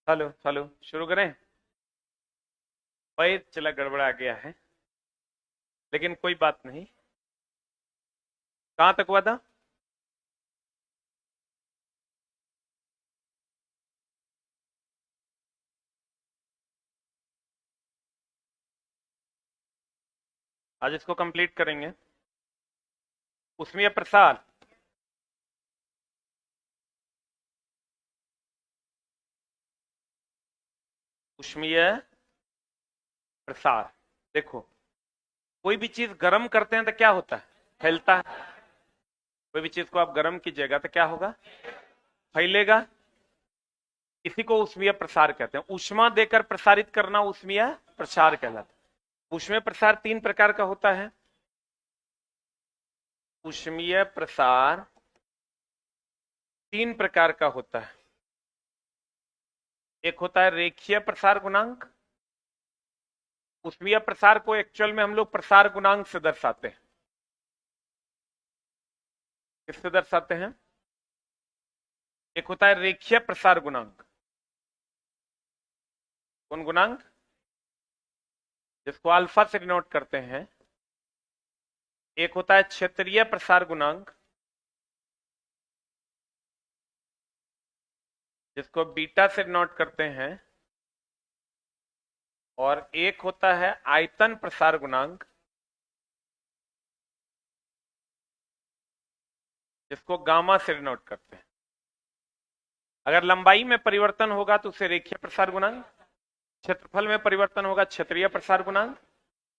Hello hello, शुरू करें। भाई चला गड़बड़ा गया है, लेकिन कोई बात नहीं। कहाँ तक हुआ था? आज इसको कंप्लीट करेंगे। उसमें प्रसार। उष्मीय प्रसार। देखो, कोई भी चीज गर्म करते हैं तो क्या होता है? फैलता है। कोई भी चीज को आप गर्म कीजिएगा तो क्या होगा? फैलेगा। इसी को उष्मीय प्रसार कहते हैं। ऊष्मा देकर प्रसारित करना उष्मीय प्रसार कहलाता है। ऊष्मीय प्रसार तीन प्रकार का होता है। ऊष्मीय प्रसार तीन प्रकार का होता है। एक होता है रेखीय प्रसार गुणांक। ऊष्मीय प्रसार को एक्चुअल में हम लोग प्रसार गुणांक से दर्शाते हैं। किससे दर्शाते हैं? एक होता है रेखीय प्रसार गुणांक। कौन गुणांक? जिसको अल्फा से डिनोट करते हैं। एक होता है क्षेत्रीय प्रसार गुणांक, जिसको बीटा से डिनोट करते हैं। और एक होता है आयतन प्रसार गुणांक, जिसको गामा से डिनोट करते हैं। अगर लंबाई में परिवर्तन होगा तो उसे रेखीय प्रसार गुणांक, क्षेत्रफल में परिवर्तन होगा क्षेत्रीय प्रसार गुणांक,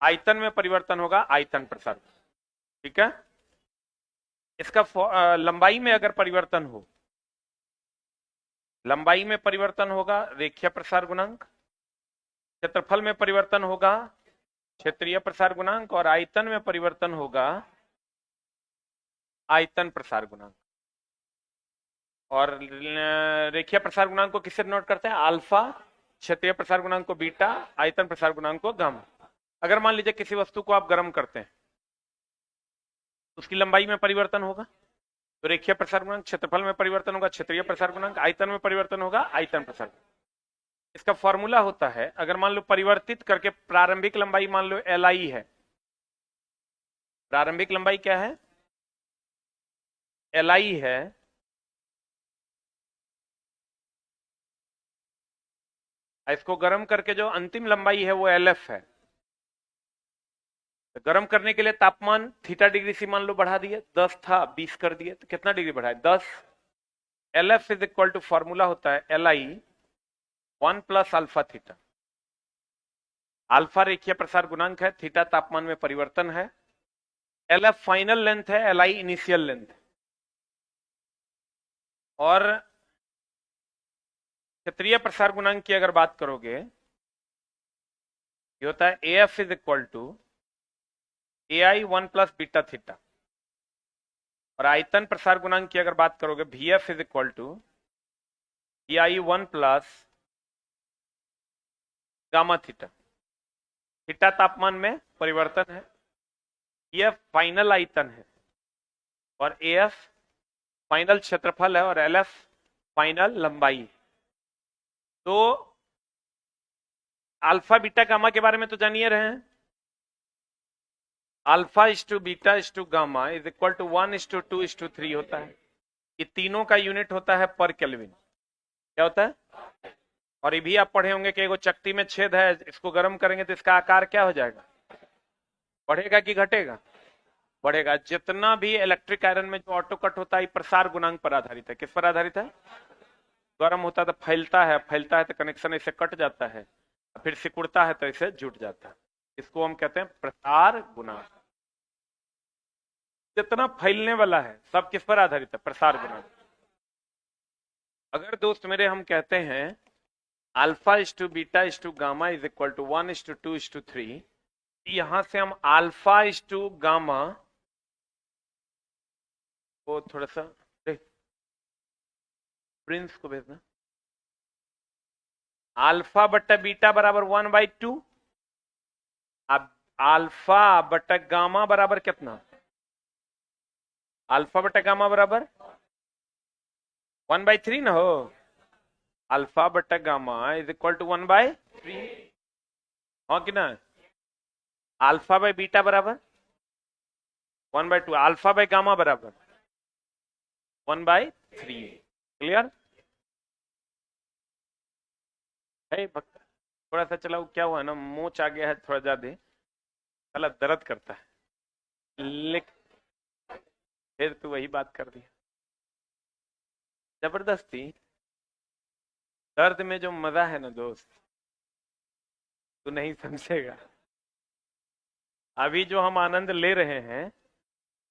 आयतन में परिवर्तन होगा आयतन प्रसार। ठीक है। इसका लंबाई में अगर परिवर्तन हो, लंबाई में परिवर्तन होगा रेखीय प्रसार गुणांक, क्षेत्रफल में परिवर्तन होगा क्षेत्रीय प्रसार गुणांक, और आयतन में परिवर्तन होगा आयतन प्रसार गुणांक। और रेखीय प्रसार गुणांक को किससे नोट करते हैं? अल्फा। क्षेत्रीय प्रसार गुणांक को बीटा, आयतन प्रसार गुणांक को गामा। अगर मान लीजिए किसी वस्तु को आप गर्म करते हैं, उसकी लंबाई में परिवर्तन होगा तो रेखीय प्रसार गुणांक, क्षेत्रफल में परिवर्तन होगा क्षेत्रीय प्रसार गुणांक, आयतन में परिवर्तन होगा आयतन प्रसार। इसका फॉर्मूला होता है, अगर मान लो परिवर्तित करके प्रारंभिक लंबाई मान लो एल आई है। प्रारंभिक लंबाई क्या है? एल आई है। इसको गर्म करके जो अंतिम लंबाई है वो एल एफ है। तो गर्म करने के लिए तापमान थीटा डिग्री से मान लो बढ़ा दिए, 10 था 20 कर दिए, तो कितना डिग्री बढ़ाए? 10। L F is equal to, formula होता है L I 1 + alpha theta. Alpha रेखीय प्रसार गुणांक है, थीटा तापमान में परिवर्तन है, एल एफ फाइनल लेंथ है, एल आई इनिशियल लेंथ है। और क्षेत्रीय प्रसार गुणांक की अगर बात करोगे, ये होता है A F is equal to A I 1 + beta theta. और आयतन प्रसार गुणांक की अगर बात करोगे, V F is equal to A I 1 + gamma theta. Theta तापमान में परिवर्तन है, एफ फाइनल आयतन है, और ए एफ फाइनल क्षेत्रफल है, और एल एफ फाइनल लंबाई है। तो अल्फा बीटा गामा के बारे में तो जानिए रहे हैं। Alpha is to beta is to gamma is equal to 1:2:3 होता है। ये तीनों का यूनिट होता है पर केल्विन। क्या होता है? और ये भी आप पढ़े होंगे कि एगो चकती में छेद है, इसको गर्म करेंगे तो इसका आकार क्या हो जाएगा? बढ़ेगा कि घटेगा? बढ़ेगा। जितना भी इलेक्ट्रिक आयरन में जो ऑटो कट होता है, प्रसार गुणांक पर आधारित है। किस पर आधारित है? गर्म होता है तो फैलता है, फैलता है तो कनेक्शन ऐसे कट जाता है, फिर सिकुड़ता है तो इसे जुट जाता है। इसको हम कहते हैं प्रसार गुणांक। जितना फैलने वाला है सब किस पर आधारित है? प्रसार गुणांक। अगर दोस्त मेरे हम कहते हैं alpha is to beta is to gamma is equal to 1:2:3, यहां से हम अल्फा इज टू गामा को थोड़ा सा प्रिंस को भेजना। अल्फा बट्टा बीटा बराबर 1/2। अब अल्फा बट्टा गामा बराबर कितना? अल्फा बट्टा गामा बराबर 1/3 ना हो। अल्फा बटा गामा इज इक्वल टू 1/3। हाँ कि ना? अल्फा बाय बीटा बराबर 1/2, अल्फा बाय गामा बराबर 1/3। क्लियर है भक्त? थोड़ा सा चला, क्या हुआ ना, मोच आ गया है थोड़ा ज्यादा, साला दर्द करता है। लेकिन फिर तू वही बात कर दी, जबरदस्ती। दर्द में जो मजा है ना दोस्त, तू नहीं समझेगा। अभी जो हम आनंद ले रहे हैं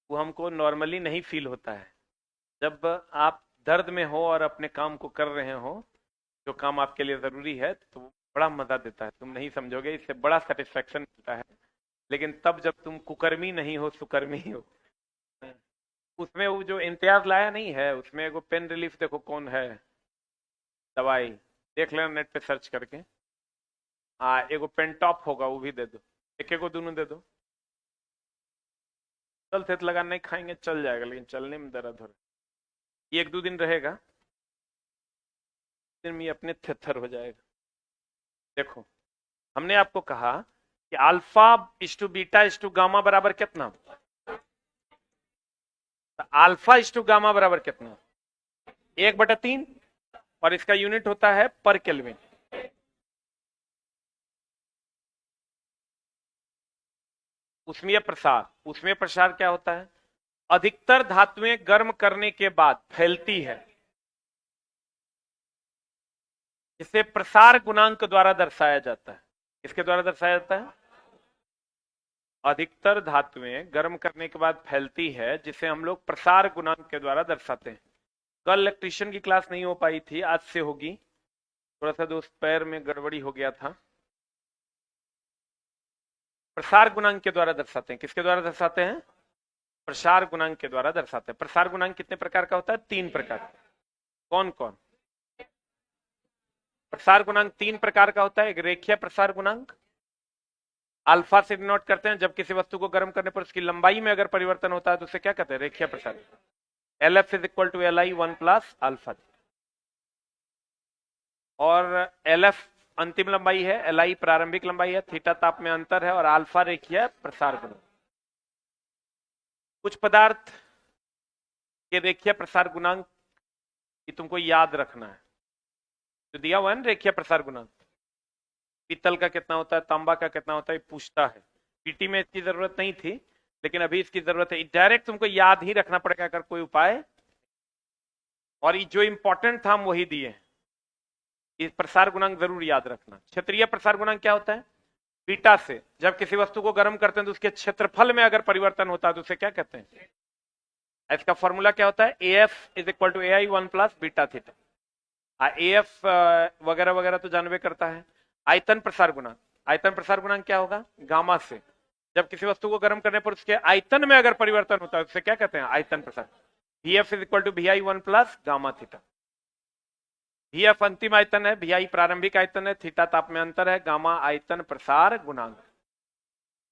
वो हमको नॉर्मली नहीं फील होता है। जब आप दर्द में हो और अपने काम को कर रहे हो, जो काम आपके लिए जरूरी है, तो बड़ा मजा देता है, तुम नहीं समझोगे, इससे बड़ा सेटिस्फेक्शन मिलता है। लेकिन तब जब तुम कुकर्मी नहीं हो, सुकर्मी हो, उसमें वो जो इम्तियाज लाया नहीं है, उसमें एगो पेन रिलीफ देखो कौन है दवाई, देख लेना नेट पे सर्च करके। हाँ, एगो पेन टॉप होगा, वो भी दे दो, एक एगो दोनों दे दो। चल थे लगा नहीं खाएंगे, चल जाएगा, लेकिन चलने में दर्द हो रहा है। ये 1-2 दिन रहेगा, फिर ये अपने थिथर हो जाएगा। देखो, हमने आपको कहा कि alpha is to beta is to gamma बराबर कितना? तो अल्फा इज टू गामा बराबर कितना? 1/3, और इसका यूनिट होता है पर केल्विन। उष्मीय प्रसार, उष्मीय प्रसार क्या होता है? अधिकतर धातुएं गर्म करने के बाद फैलती है, इसे प्रसार गुणांक द्वारा दर्शाया जाता है। किसके द्वारा दर्शाया जाता है? अधिकतर धातुएं गर्म करने के बाद फैलती है, जिसे हम लोग प्रसार गुणांक के द्वारा दर्शाते हैं। कल इलेक्ट्रिशियन की क्लास नहीं हो पाई थी, आज से होगी। थोड़ा सा दोस्त पैर में गड़बड़ी हो गया था। प्रसार गुणांक के द्वारा दर्शाते हैं। किसके द्वारा दर्शाते हैं? प्रसार गुणांक के द्वारा दर्शाते हैं। प्रसार गुणांक कितने प्रकार का होता है? 3 प्रकार। कौन कौन? प्रसार गुणांक 3 प्रकार का होता है। एक रेखीय प्रसार गुणांक, अल्फा से डिनोट करते हैं। जब किसी वस्तु को गर्म करने पर उसकी लंबाई में अगर परिवर्तन होता है तो उसे क्या कहते हैं? रेखीय प्रसार। LF is equal to LI 1 plus alpha. और LF अंतिम लंबाई है, LI प्रारंभिक लंबाई है, थीटा ताप में अंतर है, और अल्फा रेखीय प्रसार गुणांक। कुछ पदार्थ के रेखीय प्रसार गुणांक की तुमको याद रखना है। तो दिया हुआ है ना रेखीय प्रसार गुणांक, पीतल का कितना होता है, तांबा का कितना होता है, पूछता है। पीटी में इसकी जरूरत नहीं थी, लेकिन अभी इसकी जरूरत है। डायरेक्ट तुमको याद ही रखना पड़ेगा अगर कोई उपाय, और ये जो इंपॉर्टेंट था हम वही दिए। इस प्रसार गुणांक जरूर याद रखना। क्षेत्रीय प्रसार गुणांक क्या होता है? बीटा से जब किसी वस्तु को गर्म करते हैं तो उसके क्षेत्रफल में अगर परिवर्तन होता है तो उसे क्या कहते हैं? इसका फॉर्मूला क्या होता है? AF is equal to AI 1 plus beta theta. AF वगैरह वगैरह तो जानवे करता है। आयतन प्रसार गुणांक, आयतन प्रसार गुणांक क्या होगा? गामा से जब किसी वस्तु को गर्म करने पर उसके आयतन में अगर परिवर्तन होता है उसे क्या कहते हैं? आयतन प्रसार। VF is equal to VI 1 plus gamma theta. VF अंतिम आयतन है, VI प्रारंभिक आयतन है, थीटा ताप में अंतर है, गामा आयतन प्रसार गुणांक।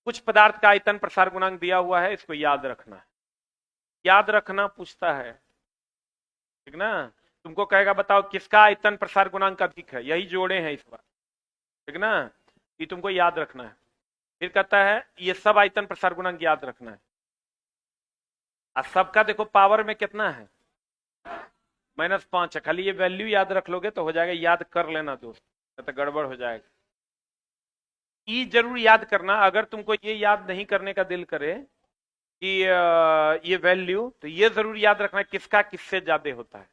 कुछ पदार्थ का आयतन प्रसार गुणांक दिया हुआ है, इसको याद रखना है। याद रखना पूछता है, ठीक ना? तुमको कहेगा बताओ किसका आयतन प्रसार गुणांक अधिक है, यही जोड़े हैं इस बार, ठीक ना? ये तुमको याद रखना है। फिर कहता है ये सब आयतन प्रसार गुणांक याद रखना है। और सबका देखो पावर में कितना है? -5 है। खाली ये वैल्यू याद रख लोगे तो हो जाएगा, याद कर लेना दोस्त, तो गड़बड़ हो जाएगा। ई जरूर याद करना। अगर तुमको ये याद नहीं करने का दिल करे कि ये वैल्यू, तो ये जरूर याद रखना किसका किससे ज्यादा होता है,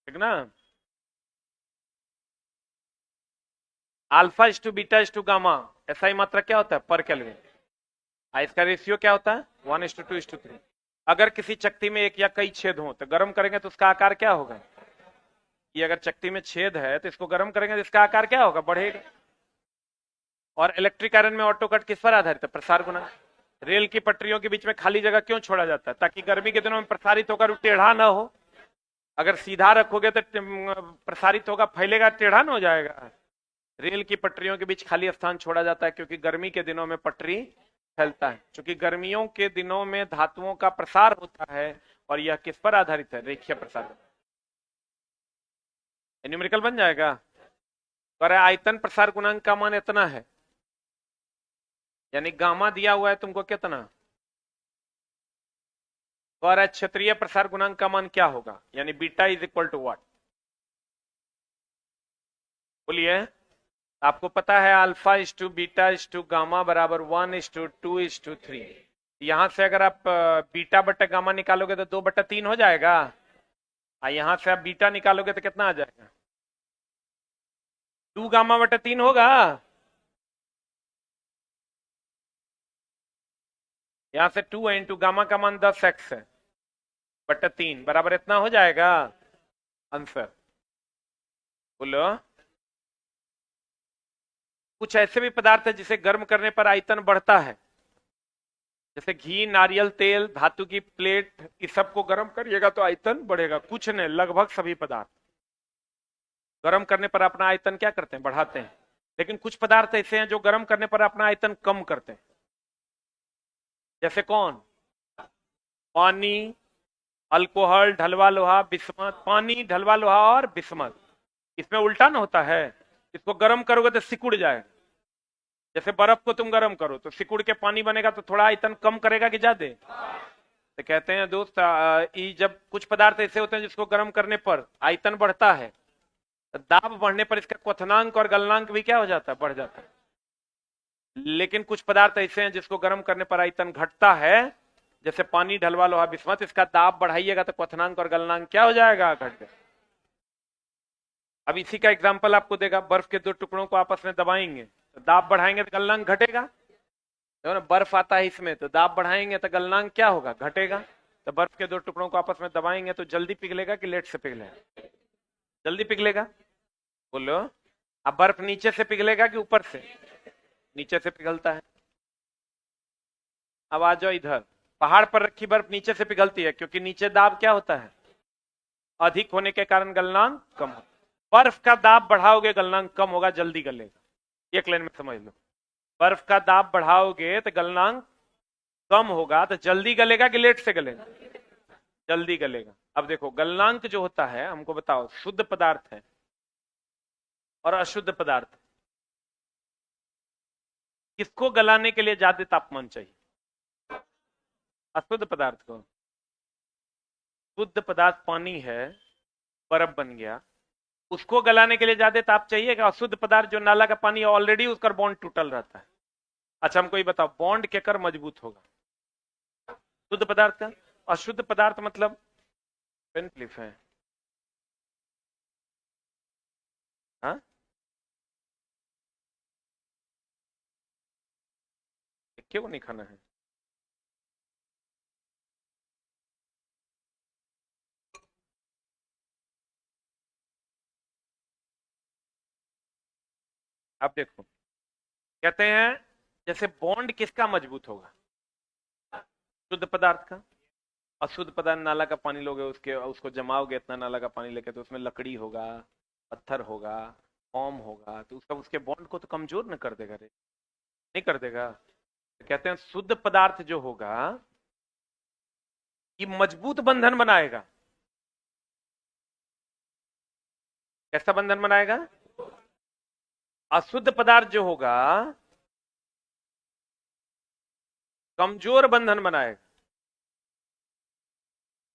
ठीक ना? Alpha is to beta is to gamma, ऐसा ही मात्रा क्या होता है? पर केल्विन। इसका रेशियो क्या होता है? 1:2:3। अगर किसी चक्ति में एक या कई छेद हो तो गर्म करेंगे तो उसका आकार क्या होगा? ये अगर चक्ति में छेद है तो इसको गर्म करेंगे तो इसका आकार क्या होगा? बढ़ेगा। और इलेक्ट्रिक आयरन में ऑटो कट किस पर आधारित है? प्रसार गुणांक। रेल की पटरियों के बीच में खाली जगह क्यों छोड़ा जाता है? ताकि गर्मी के दिनों में प्रसारित होकर टेढ़ा ना हो। अगर सीधा रखोगे तो प्रसारित होगा, फैलेगा, टेढ़ा ना हो जाएगा। रेल की पटरियों के बीच खाली स्थान छोड़ा जाता है क्योंकि गर्मी के दिनों में पटरी फैलता है। क्योंकि गर्मियों के दिनों में धातुओं का प्रसार होता है, और यह किस पर आधारित है? रेखीय प्रसार। न्यूमेरिकल बन जाएगा। और आयतन प्रसार गुणांक का मान इतना है, यानी गामा दिया हुआ है तुमको कितना, और क्षेत्रीय प्रसार गुणांक का मान क्या होगा, यानी beta is equal to what, बोलिए। आपको पता है alpha is to beta is to gamma बराबर 1:2:3। यहां से अगर आप बीटा बट्टा गामा निकालोगे तो 2/3 हो जाएगा, और यहां से आप बीटा निकालोगे तो कितना आ जाएगा, 2 गामा/3 होगा। यहां से 2 है, इंटू गामा का मान 10x है बट्टा 3 बराबर इतना हो जाएगा आंसर, बोलो। कुछ ऐसे भी पदार्थ है जिसे गर्म करने पर आयतन बढ़ता है, जैसे घी, नारियल तेल, धातु की प्लेट, इस सबको गर्म करिएगा तो आयतन बढ़ेगा। कुछ नहीं, लगभग सभी पदार्थ गर्म करने पर अपना आयतन क्या करते हैं, बढ़ाते हैं। लेकिन कुछ पदार्थ ऐसे हैं जो गर्म करने पर अपना आयतन कम करते हैं। जैसे कौन, पानी, अल्कोहल, ढलवा लोहा, बिस्मत। पानी, ढलवा लोहा और बिस्मत, इसमें उल्टा ना होता है, इसको गर्म करोगे तो सिकुड़ जाएगा। जैसे बर्फ को तुम गर्म करो तो सिकुड़ के पानी बनेगा, तो थोड़ा आयतन कम करेगा कि ज्यादा। तो कहते हैं दोस्त, जब कुछ पदार्थ ऐसे होते हैं जिसको गर्म करने पर आयतन बढ़ता है, तो दाब बढ़ने पर इसका क्वथनांक और गलनांक भी क्या हो जाता है, बढ़ जाता है। लेकिन कुछ पदार्थ ऐसे हैं जिसको गर्म करने पर आयतन घटता है, जैसे पानी, ढलवा लोहा, बिस्मत। इसका दाब बढ़ाइएगा तो क्वथनांक और गलनांक क्या हो जाएगा, घट जाएगा। अब इसी का एग्जाम्पल आपको देगा, बर्फ के दो टुकड़ों को आपस में दबाएंगे तो दाब बढ़ाएंगे तो गलनांक घटेगा। तो ना, बर्फ आता है इसमें तो दाब बढ़ाएंगे तो गलनांक क्या होगा, घटेगा। तो बर्फ के दो टुकड़ों को आपस में दबाएंगे तो जल्दी पिघलेगा कि लेट से पिघलेगा, जल्दी पिघलेगा, बोलो। अब बर्फ नीचे से पिघलेगा कि ऊपर से, नीचे से पिघलता है। अब आ जाओ इधर, पहाड़ पर रखी बर्फ नीचे से पिघलती है क्योंकि नीचे दाब क्या होता है, अधिक होने के कारण गलनांक कम होता है। बर्फ का दाब बढ़ाओगे गलनांक कम होगा, जल्दी गलेगा। एक लाइन में समझ लो, बर्फ का दाब बढ़ाओगे तो गलनांक कम होगा, तो जल्दी गलेगा कि लेट से गलेगा, जल्दी गलेगा। अब देखो, गलनांक जो होता है, हमको बताओ, शुद्ध पदार्थ है और अशुद्ध पदार्थ, किसको गलाने के लिए ज्यादा तापमान चाहिए, अशुद्ध पदार्थ को। शुद्ध पदार्थ पानी है, बर्फ बन गया, उसको गलाने के लिए ज्यादा ताप चाहिए कि अशुद्ध पदार्थ जो नाला का पानी ऑलरेडी उसका बॉन्ड टूटल रहता है। अच्छा हमको ये बताओ, बॉन्ड के कर मजबूत होगा, शुद्ध पदार्थ का। अशुद्ध पदार्थ मतलब पेनक्लिफ है, हाँ, क्यों नहीं खाना है, आप देखो। कहते हैं जैसे बॉन्ड किसका मजबूत होगा, शुद्ध पदार्थ का। अशुद्ध पदार्थ, नाला का पानी लोगे, उसके उसको जमाओगे इतना नाला का पानी लेके, तो उसमें लकड़ी होगा, पत्थर होगा, फॉर्म होगा, तो उसका उसके बॉन्ड को तो कमजोर न कर देगा रे, नहीं कर देगा। तो कहते हैं शुद्ध पदार्थ जो होगा ये मजबूत बंधन बनाएगा। कैसा बंधन बनाएगा, अशुद्ध पदार्थ जो होगा कमजोर बंधन बनाएगा।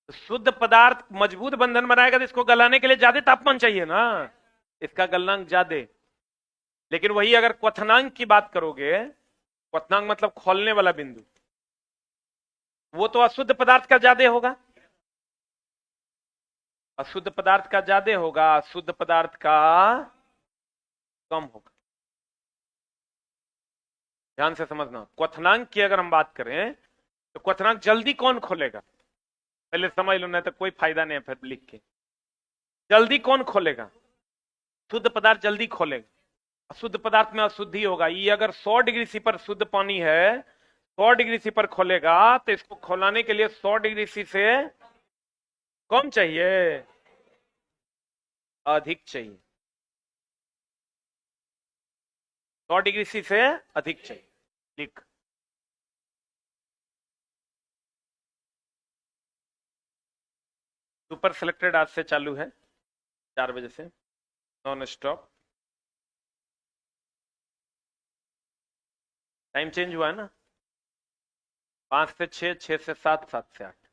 तो शुद्ध पदार्थ मजबूत बंधन बनाएगा, तो इसको गलाने के लिए ज्यादा तापमान चाहिए ना, इसका गलनांक ज्यादा। लेकिन वही अगर क्वथनांक की बात करोगे, क्वथनांक मतलब खोलने वाला बिंदु, वो तो अशुद्ध पदार्थ का ज्यादा होगा, अशुद्ध पदार्थ का ज्यादा होगा, शुद्ध पदार्थ का कम होगा। ध्यान से समझना, क्वथनांक की अगर हम बात करें तो क्वथनांक जल्दी कौन खोलेगा, पहले समझ लो, नहीं तो कोई फायदा नहीं है फिर लिख के। जल्दी कौन खोलेगा, शुद्ध पदार्थ जल्दी खोलेगा, अशुद्ध पदार्थ में अशुद्धि होगा। ये अगर 100 डिग्री सी पर शुद्ध पानी है, 100 डिग्री सी पर खोलेगा, तो इसको खोलाने के लिए 100 डिग्री सी से कम चाहिए, अधिक चाहिए, 100 डिग्री सी से अधिक चाहिए, लिख। सुपर सिलेक्टेड आज से चालू है, 4 बजे से। Non stop. टाइम चेंज हुआ है ना, 5 से 6, 6 से 7, 7 से 8।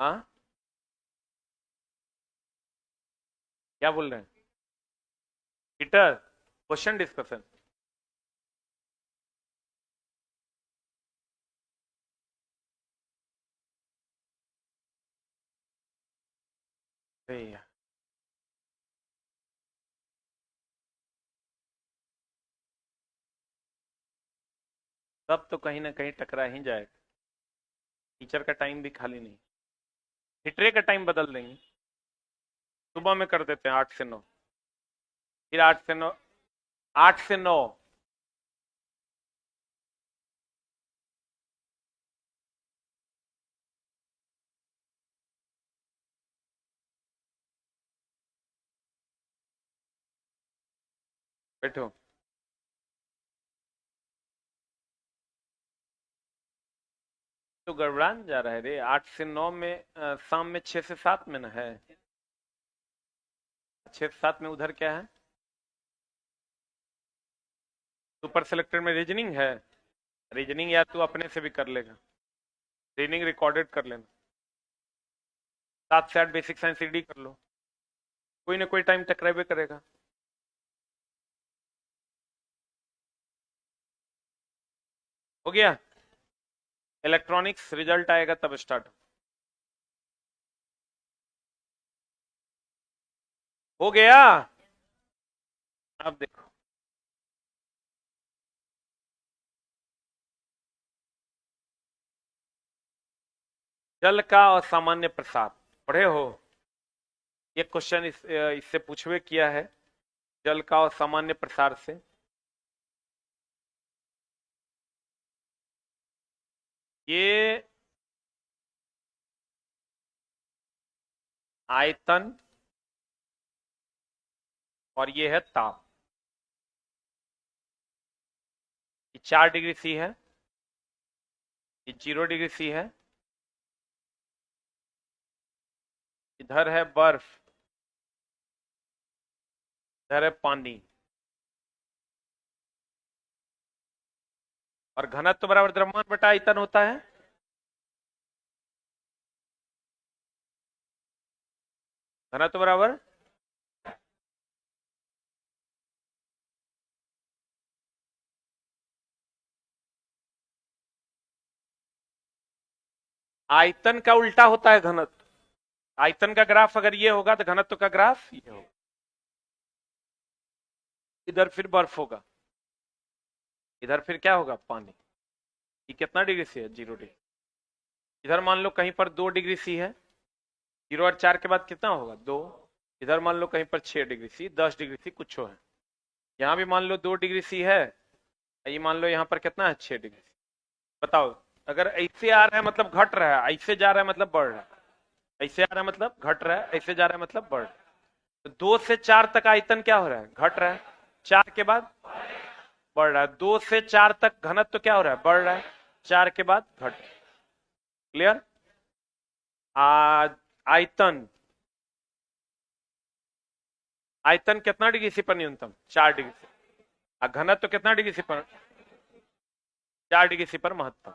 हाँ, क्या बोल रहे हैं? Peter, question discussion. भैया सब तो कहीं ना कहीं टकरा ही जाएगा। टीचर का टाइम भी खाली नहीं। हिटरे का टाइम बदल देंगे, सुबह में कर देते हैं 8 से 9, फिर 8 से 9, 8 से 9। बैठो। तो गड़बड़ान जा रहा है रे, 8 से 9 में शाम में 6 से 7 में ना है। 6 से 7 में उधर क्या है? सुपर सेलेक्टेड में रीजनिंग है। रीजनिंग यार तू अपने से भी कर लेगा, रीजनिंग रिकॉर्डेड कर लेना। 7 से 8 बेसिक साइंस ईडी कर लो, कोई ना कोई टाइम टकरावे करेगा। हो गया। इलेक्ट्रॉनिक्स रिजल्ट आएगा तब स्टार्ट हो गया। अब देखो, जल का असामान्य प्रसार पढ़े हो? ये क्वेश्चन इससे पूछवे किया है, जल का असामान्य प्रसार से। ये आयतन और ये है ताप। ये 4 डिग्री सी है, ये 0 डिग्री सी है। इधर है बर्फ, इधर है पानी। और घनत्व बराबर द्रव्यमान बटा आयतन होता है। घनत्व बराबर आयतन का उल्टा होता है घनत्व। आयतन का ग्राफ अगर ये होगा तो घनत्व का ग्राफ ये होगा। इधर फिर बर्फ होगा, इधर फिर क्या होगा? पानी। ये कितना डिग्री सी है? 0 डिग्री। इधर मान लो कहीं पर 2 डिग्री सी है, 0 और 4 के बाद कितना होगा? 2। इधर मान लो कहीं पर 6 डिग्री सी, 10 डिग्री सी कुछ है। यहाँ भी मान लो 2 डिग्री सी है, ये मान लो यहाँ पर कितना है? 6 डिग्री सी। बताओ, अगर ऐसे आ रहा है मतलब घट रहा है, ऐसे जा रहा है मतलब बढ़ रहा है, ऐसे आ रहा है मतलब घट रहा है, ऐसे जा रहा है मतलब बढ़ रहा है। तो 2 से 4 तक आयतन क्या हो रहा है? घट रहा है। 4 के बाद बढ़ रहा है। 2 से 4 तक घनत्व तो क्या हो रहा है? बढ़ रहा है। 4 के बाद घट। क्लियर? आयतन, आयतन कितना डिग्री सी पर न्यूनतम? 4 डिग्री सी। घनत्व तो कितना डिग्री सी पर? 4 डिग्री सी पर महत्तम।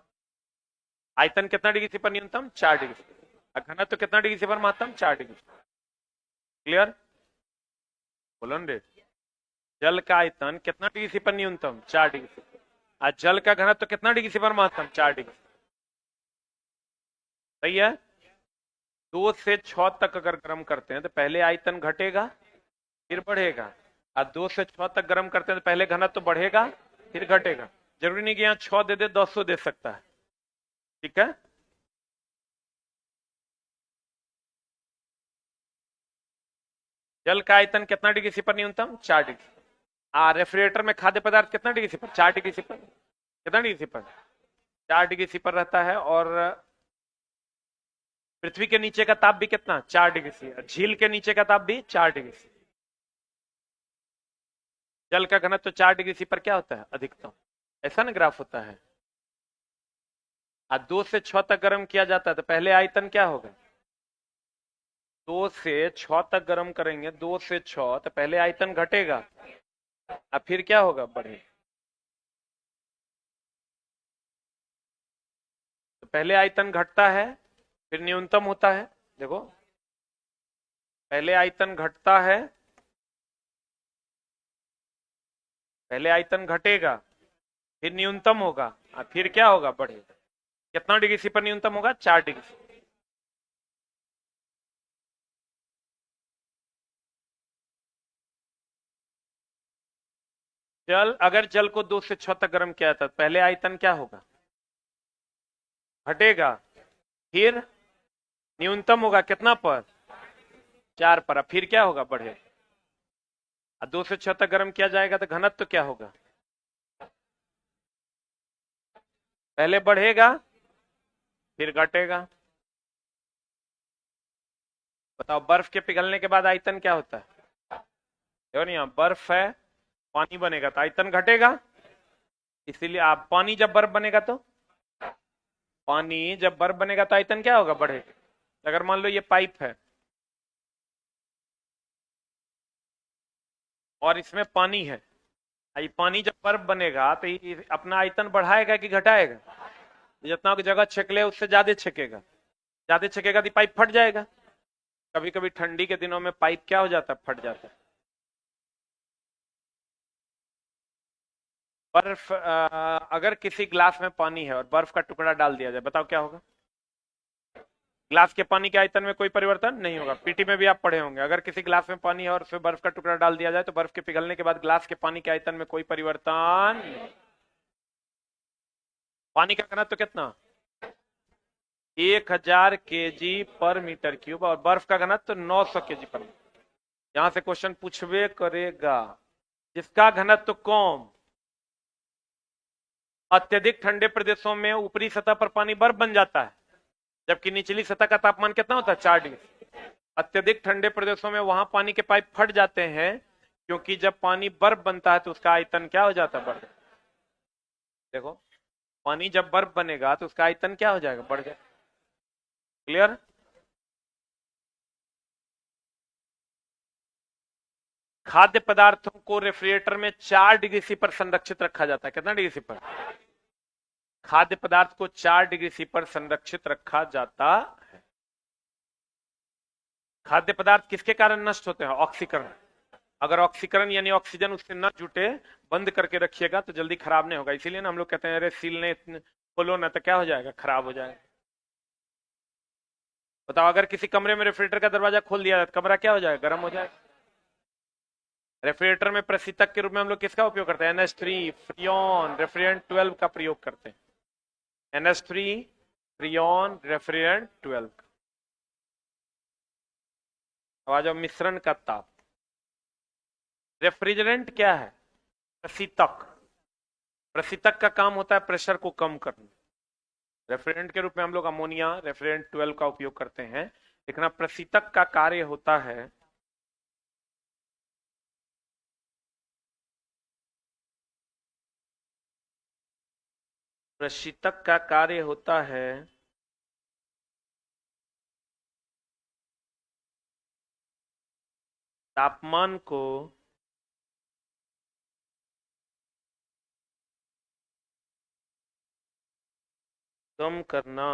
आयतन कितना डिग्री सी पर न्यूनतम? 4 डिग्री सी। घनत्व तो कितना डिग्री सी पर महत्तम? 4 डिग्री। क्लियर? बोलो रे। जल का आयतन कितना डिग्री सी पर न्यूनतम? 4 डिग्री सी। आज जल का घनत्व तो कितना डिग्री सी पर महत्तम? 4 डिग्री। सही है। 2 से 6 तक अगर गर्म करते हैं तो पहले आयतन घटेगा फिर बढ़ेगा। और 2 से 6 तक गर्म करते हैं तो पहले घनत्व तो बढ़ेगा फिर घटेगा। जरूरी नहीं कि यहाँ 6 दे दे, 10 दे सकता है। ठीक है। जल का आयतन कितना डिग्री सी पर न्यूनतम? 4 डिग्री। रेफ्रिजरेटर में खाद्य पदार्थ कितना डिग्री सी पर? 4 डिग्री सी पर। कितना डिग्री सी पर? 4 डिग्री सी पर रहता है। और पृथ्वी के नीचे का ताप भी कितना? 4 डिग्री सी। झील के नीचे का ताप भी 4 डिग्री सी। जल का घनत्व तो 4 डिग्री सी पर क्या होता है? अधिकतम। ऐसा ना ग्राफ होता है। 2 से 6 तक गर्म किया जाता है तो पहले आयतन क्या होगा? 2 से 6 तक गर्म करेंगे, 2 से 6, तो पहले आयतन घटेगा अब फिर क्या होगा, बढ़ेगा। तो पहले आयतन घटता है फिर न्यूनतम होता है। देखो, पहले आयतन घटता है, पहले आयतन घटेगा फिर न्यूनतम होगा और फिर क्या होगा, बढ़ेगा। कितना डिग्री सी पर न्यूनतम होगा, 4 डिग्री सी। जल, अगर जल को 2 से 6 तक गर्म किया था, पहले आयतन क्या होगा, घटेगा, फिर न्यूनतम होगा कितना पर, 4 पर, अब फिर क्या होगा, बढ़ेगा। 2 से 6 तक गर्म किया जाएगा तो घनत्व तो क्या होगा, पहले बढ़ेगा फिर घटेगा। बताओ, बर्फ के पिघलने के बाद आयतन क्या होता है, देखो नहीं, यहाँ बर्फ है, पानी बनेगा तो आयतन घटेगा। इसीलिए आप, पानी जब बर्फ बनेगा तो, पानी जब बर्फ बनेगा तो आयतन क्या होगा, बढ़ेगा। अगर मान लो ये पाइप है और इसमें पानी है, ये पानी जब बर्फ बनेगा तो ये अपना आयतन बढ़ाएगा कि घटाएगा, जितना जगह छेक ले उससे ज्यादा छेकेगा, ज्यादा छेकेगा तो पाइप फट जाएगा। कभी कभी ठंडी के दिनों में पाइप क्या हो जाता है, फट जाता है। बर्फ, अगर किसी ग्लास में पानी है और बर्फ का टुकड़ा डाल दिया जाए, बताओ क्या होगा, ग्लास के पानी के आयतन में कोई परिवर्तन नहीं होगा। पीटी में भी आप पढ़े होंगे, अगर किसी ग्लास में पानी है और उसमें बर्फ का टुकड़ा डाल दिया जाए तो बर्फ के पिघलने के बाद ग्लास के पानी के आयतन में कोई परिवर्तन नहीं। पानी का घनत्व तो कितना, 1000 केजी पर मीटर क्यूब, और बर्फ का घनत्व तो 900 केजी पर मीटर। यहां से क्वेश्चन पूछवे करेगा, जिसका घनत्व कम, अत्यधिक ठंडे प्रदेशों में ऊपरी सतह पर पानी बर्फ बन जाता है, जबकि निचली सतह का तापमान कितना होता है, 4 डिग्री। अत्यधिक ठंडे प्रदेशों में वहां पानी के पाइप फट जाते हैं, क्योंकि जब पानी बर्फ बनता है तो उसका आयतन क्या हो जाता है, बढ़ जाता है। देखो, पानी जब बर्फ बनेगा तो उसका आयतन क्या हो जाएगा, बढ़ जाएगा। क्लियर। खाद्य पदार्थों को रेफ्रिजरेटर में 4 डिग्री सी पर संरक्षित रखा जाता है, कितना डिग्री सी पर, खाद्य पदार्थ को 4 डिग्री सी पर संरक्षित रखा जाता है। खाद्य पदार्थ किसके कारण नष्ट होते हैं, ऑक्सीकरण। अगर ऑक्सीकरण यानी ऑक्सीजन उससे न जुटे, बंद करके रखिएगा तो जल्दी खराब नहीं होगा। इसीलिए ना हम लोग कहते हैं, अरे सीलने खोलो ना तो क्या हो जाएगा, खराब हो जाएगा। बताओ, अगर किसी कमरे में रेफ्रिजरेटर का दरवाजा खोल दिया जाए तो कमरा क्या हो जाएगा, गर्म हो जाएगा। रेफ्रिजरेटर में प्रशीतक के रूप में हम लोग किसका उपयोग करते हैं, NH3 फ्रियोन रेफ्रिजरेंट 12 का प्रयोग करते हैं। NH3 Freon refrigerant 12। अब आ जाओ, मिश्रण का ताप। रेफ्रिजरेंट क्या है, प्रशीतक। प्रशीतक का काम होता है प्रेशर को कम करना। रेफ्रिजरेंट के रूप में हम लोग अमोनिया रेफ्रिजरेंट 12 का उपयोग करते हैं, लेकिन प्रशीतक का कार्य होता है, प्रशीतक का कार्य होता है तापमान को कम करना।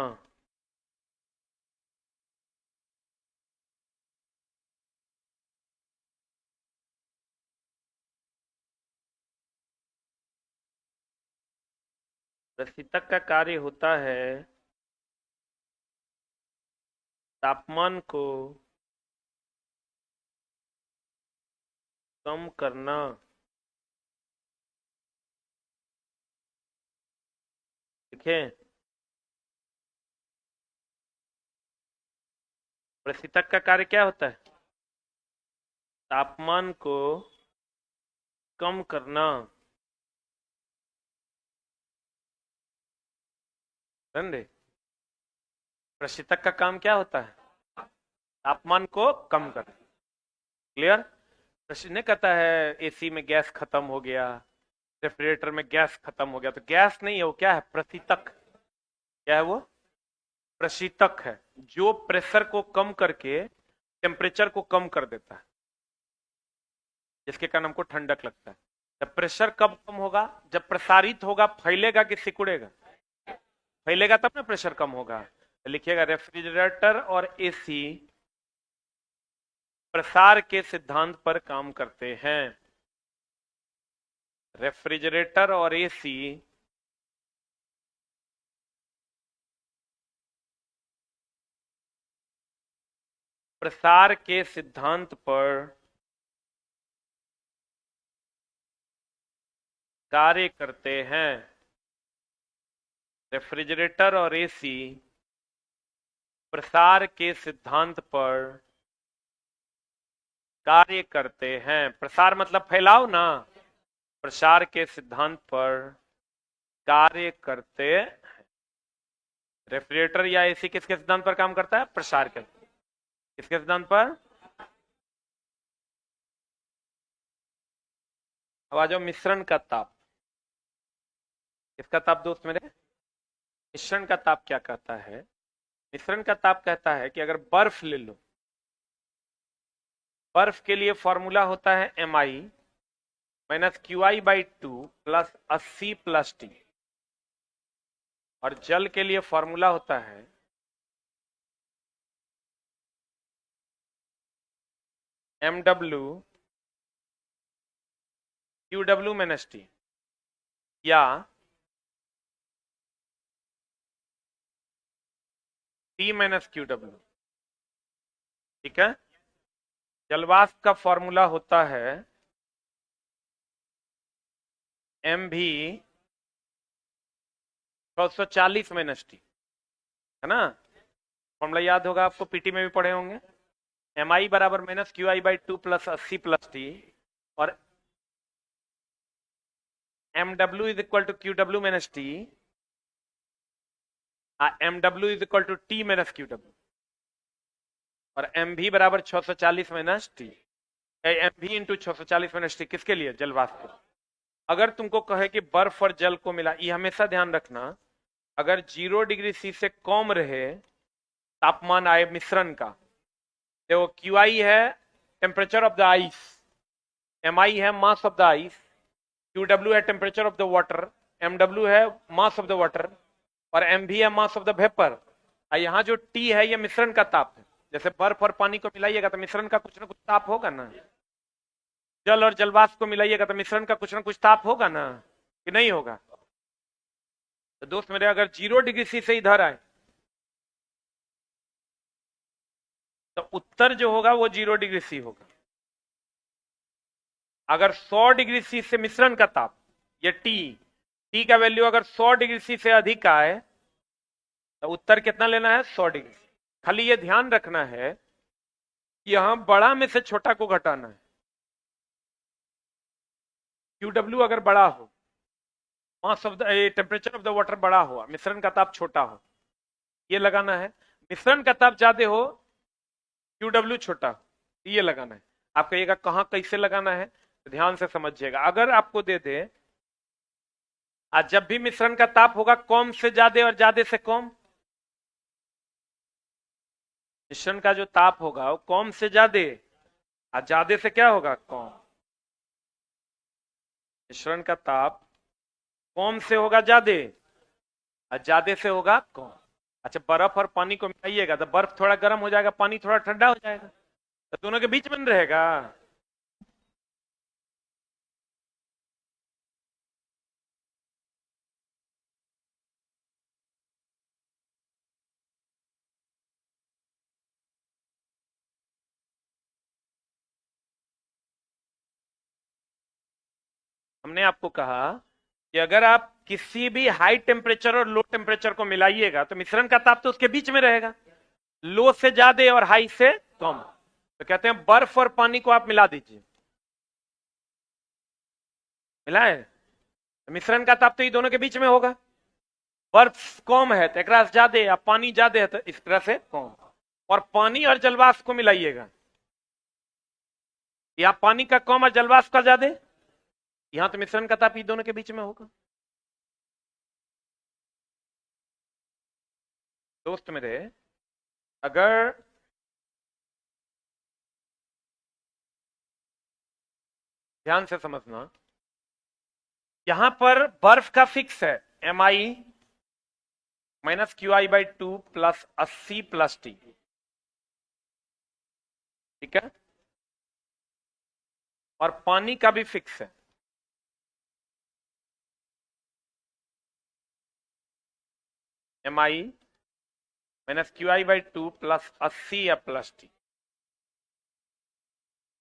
प्रशीतक का कार्य होता है तापमान को कम करना। देखें, प्रशीतक का कार्य क्या होता है, तापमान को कम करना। समझे, प्रशीतक का काम क्या होता है, तापमान को कम करना। क्लियर। प्रश्न नहीं कहता है एसी में गैस खत्म हो गया, रेफ्रिजरेटर में गैस खत्म हो गया, तो गैस नहीं है वो, क्या है, प्रशीतक। क्या है वो, प्रशीतक है, जो प्रेशर को कम करके टेम्परेचर को कम कर देता है, जिसके कारण हमको ठंडक लगता है। जब प्रेशर कब कम होगा? जब प्रसारित होगा, फैलेगा कि सिकुड़ेगा? फैलेगा तब ना प्रेशर कम होगा। तो लिखिएगा रेफ्रिजरेटर और एसी प्रसार के सिद्धांत पर काम करते हैं। रेफ्रिजरेटर और एसी प्रसार के सिद्धांत पर कार्य करते हैं। रेफ्रिजरेटर और एसी प्रसार के सिद्धांत पर कार्य करते हैं। प्रसार मतलब फैलाव ना, प्रसार के सिद्धांत पर कार्य करते हैं। रेफ्रिजरेटर या एसी किसके सिद्धांत पर काम करता है? प्रसार के। किसके सिद्धांत पर? अब आ जाओ मिश्रण का ताप। किसका ताप दोस्त मेरे? मिश्रण का ताप क्या कहता है? मिश्रण का ताप कहता है कि अगर बर्फ ले लो, बर्फ के लिए फॉर्मूला होता है MI minus QI/2 plus 80 plus T, और जल के लिए फॉर्मूला होता है MW QW माइनस T, या T माइनस QW। ठीक है। जलवाष्प का फॉर्मूला होता है MV 640 माइनस T, है ना? फॉर्मूला याद होगा आपको, पीटी में भी पढ़े होंगे। MI बराबर minus QI/2 plus 80 plus T, और MW is equal to QW minus T, MW is equal to T minus QW, और MV बराबर 640 minus T। MV into 640 minus T किसके लिए? जलवाष्प। अगर तुमको कहे कि बर्फ और जल को मिला, ये हमेशा ध्यान रखना, अगर 0 डिग्री C से कम रहे तापमान आए मिश्रण का, देखो QI है temperature of the ice, MI है mass of the ice, QW है temperature of the water, MW है मास ऑफ द वाटर, और MV है मास ऑफ द वेपर। यहाँ जो T है ये मिश्रण का ताप है। जैसे बर्फ और पानी को मिलाइएगा तो मिश्रण का कुछ ना कुछ ताप होगा ना। जल और जलवाष्प को मिलाइएगा तो मिश्रण का कुछ ना कुछ ताप होगा ना, कि नहीं होगा? तो दोस्त मेरे, अगर 0 डिग्री C से इधर आए तो उत्तर जो होगा वो 0 डिग्री C होगा। अगर 100 डिग्री C से मिश्रण का ताप, ये T का वैल्यू अगर 100 डिग्री C से अधिक आए तो उत्तर कितना लेना है? 100 डिग्री। खाली ये ध्यान रखना है कि यहां बड़ा में से छोटा को घटाना है। QW अगर बड़ा हो, mass of the temperature of the water बड़ा हो, मिश्रण का ताप छोटा हो, ये लगाना है। मिश्रण का ताप ज्यादा हो, QW छोटा हो, ये लगाना है। आप कहिएगा कहां कैसे लगाना है, तो ध्यान से समझिएगा। अगर आपको दे दे आज जब भी मिश्रण का ताप होगा कम से ज्यादा और ज्यादा से कम, मिश्रण का जो ताप होगा वो कम से ज्यादा और ज्यादा से क्या होगा? कम। मिश्रण का ताप कम से होगा ज्यादा और ज्यादा से होगा कम। अच्छा, बर्फ और पानी को मिलाइएगा तो बर्फ थोड़ा गर्म हो जाएगा, पानी थोड़ा ठंडा हो जाएगा, तो दोनों के बीच में रहेगा। हमने आपको कहा कि अगर आप किसी भी हाई टेम्परेचर और लो टेम्परेचर को मिलाइएगा तो मिश्रण का ताप तो उसके बीच में रहेगा, लो से ज्यादा और हाई से कम। तो कहते हैं बर्फ और पानी को आप मिला दीजिए, मिलाए तो मिश्रण का ताप तो ये दोनों के बीच में होगा। बर्फ कम है तो एक ज्यादा, या पानी ज्यादा है तो इस तरह से कम। और पानी और जलवाष्प को मिलाइएगा, या पानी का कम और जलवाष्प का ज्यादा, यहां तो मिश्रण का ताप ये दोनों के बीच में होगा। दोस्त मेरे, अगर ध्यान से समझना, यहां पर बर्फ का फिक्स है Mi minus QI/2 plus 80 plus T, ठीक है, और पानी का भी फिक्स है Mi माइनस QI/2 प्लस 80 या प्लस टी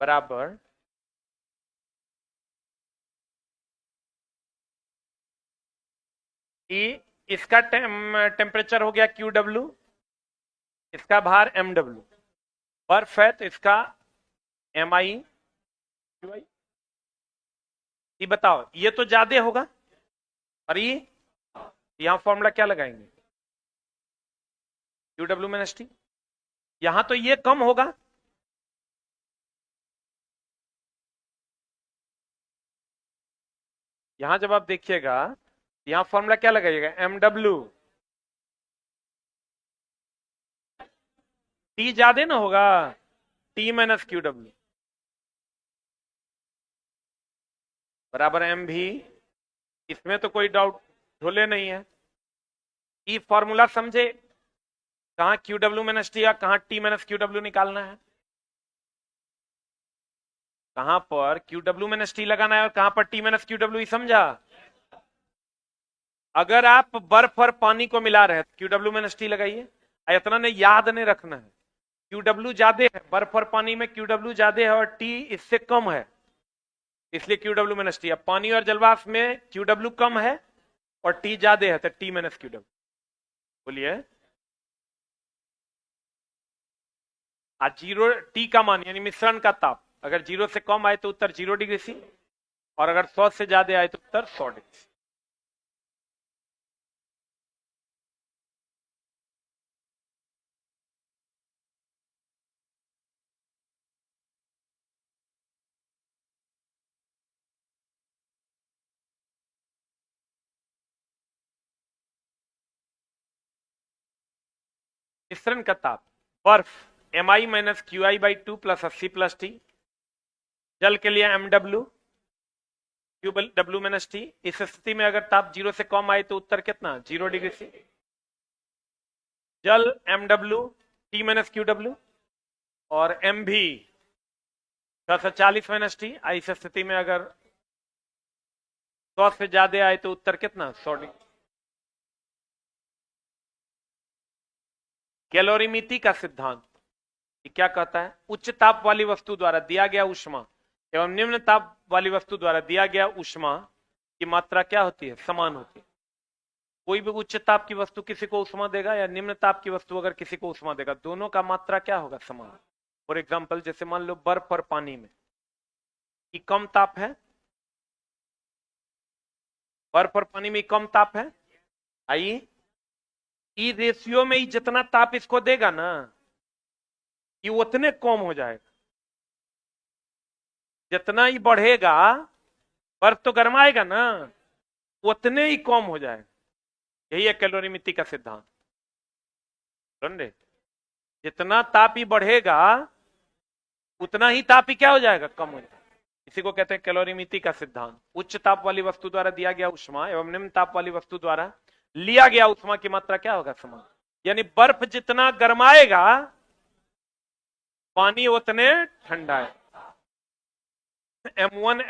बराबर ई, इसका टेम्परेचर हो गया QW, इसका भार MW, बर्फ है तो इसका Mi QI। ये बताओ, ये तो ज्यादा होगा, और ये यहां फॉर्मूला क्या लगाएंगे, QW माइनस टी, यहां तो ये कम होगा, यहां जब आप देखिएगा यहां फॉर्मूला क्या लगाइएगा, MW, टी ज्यादा ना होगा, T माइनस QW बराबर एम भी, इसमें तो कोई डाउट ढोले नहीं है। ई फॉर्मूला समझे, कहां QW माइनस टी या कहां T माइनस QW निकालना है, कहां पर QW माइनस टी लगाना है और कहां पर T माइनस QW, समझा। अगर आप बर्फ और पानी को मिला रहे हैं QW माइनस टी लगाइए, इतना ने याद नहीं रखना है, QW ज्यादा है, बर्फ और पानी में QW ज्यादा है और T इससे कम है, इसलिए QW माइनस टी। अब पानी और जलवाष्प में QW कम है और T ज्यादा है तो T माइनस QW, बोलिए। आज जीरो T का मान यानी मिश्रण का ताप अगर 0 से कम आए तो उत्तर 0 डिग्री सी, और अगर 100 से ज्यादा आए तो उत्तर 100 डिग्री सी। मिश्रण का ताप बर्फ Mi minus QI/2 plus 80 plus T, जल के लिए MW QW माइनस टी। इस स्थिति में अगर ताप 0 से कम आए तो उत्तर कितना, 0 डिग्री सी। जल MW T माइनस QW और M भी 640 माइनस टी। इस स्थिति में अगर 100 से ज्यादा आए तो उत्तर कितना, 100 डिग्री। कैलोरीमिति का सिद्धांत क्या कहता है, उच्च ताप वाली वस्तु द्वारा दिया गया ऊष्मा एवं निम्न ताप वाली वस्तु द्वारा दिया गया ऊष्मा की मात्रा क्या होती है, समान होती है। कोई भी उच्च ताप की वस्तु किसी को ऊष्मा देगा या निम्न ताप की वस्तु अगर किसी को ऊष्मा देगा, दोनों का मात्रा क्या होगा, समान। फॉर एग्जाम्पल जैसे मान लो बर्फ और पानी में कि कम ताप है, बर्फ और पानी में कम ताप है, आइए ई रेशियो में ही जितना ताप इसको देगा ना ये उतने कम हो जाएगा, जितना ही बढ़ेगा बर्फ तो गर्माएगा ना, उतने ही कम हो जाएगा। यही है कैलोरीमिति का सिद्धांत, समझे। जितना ताप ही बढ़ेगा उतना ही ताप ही क्या हो जाएगा, कम हो जाएगा। इसी को कहते हैं कैलोरीमिति का सिद्धांत। उच्च ताप वाली वस्तु द्वारा दिया गया ऊष्मा एवं निम्न ताप वाली वस्तु द्वारा लिया गया ऊष्मा की मात्रा क्या होगा, समान। यानी बर्फ जितना गर्माएगा पानी उतने ठंडा है। M1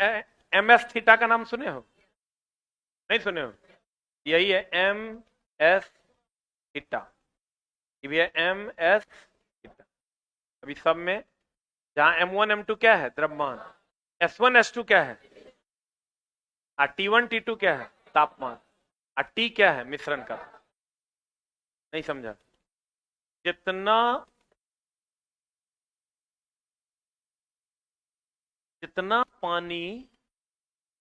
MS थीटा का नाम सुने हो, नहीं सुने हो, यही है MS थीटा, ये भी है MS थीटा। अभी सब में जहां M1 M2 क्या है, द्रव्यमान, S1 S2 क्या है, T1 T2 क्या है, तापमान, T क्या है, मिश्रण का। नहीं समझा, जितना जितना पानी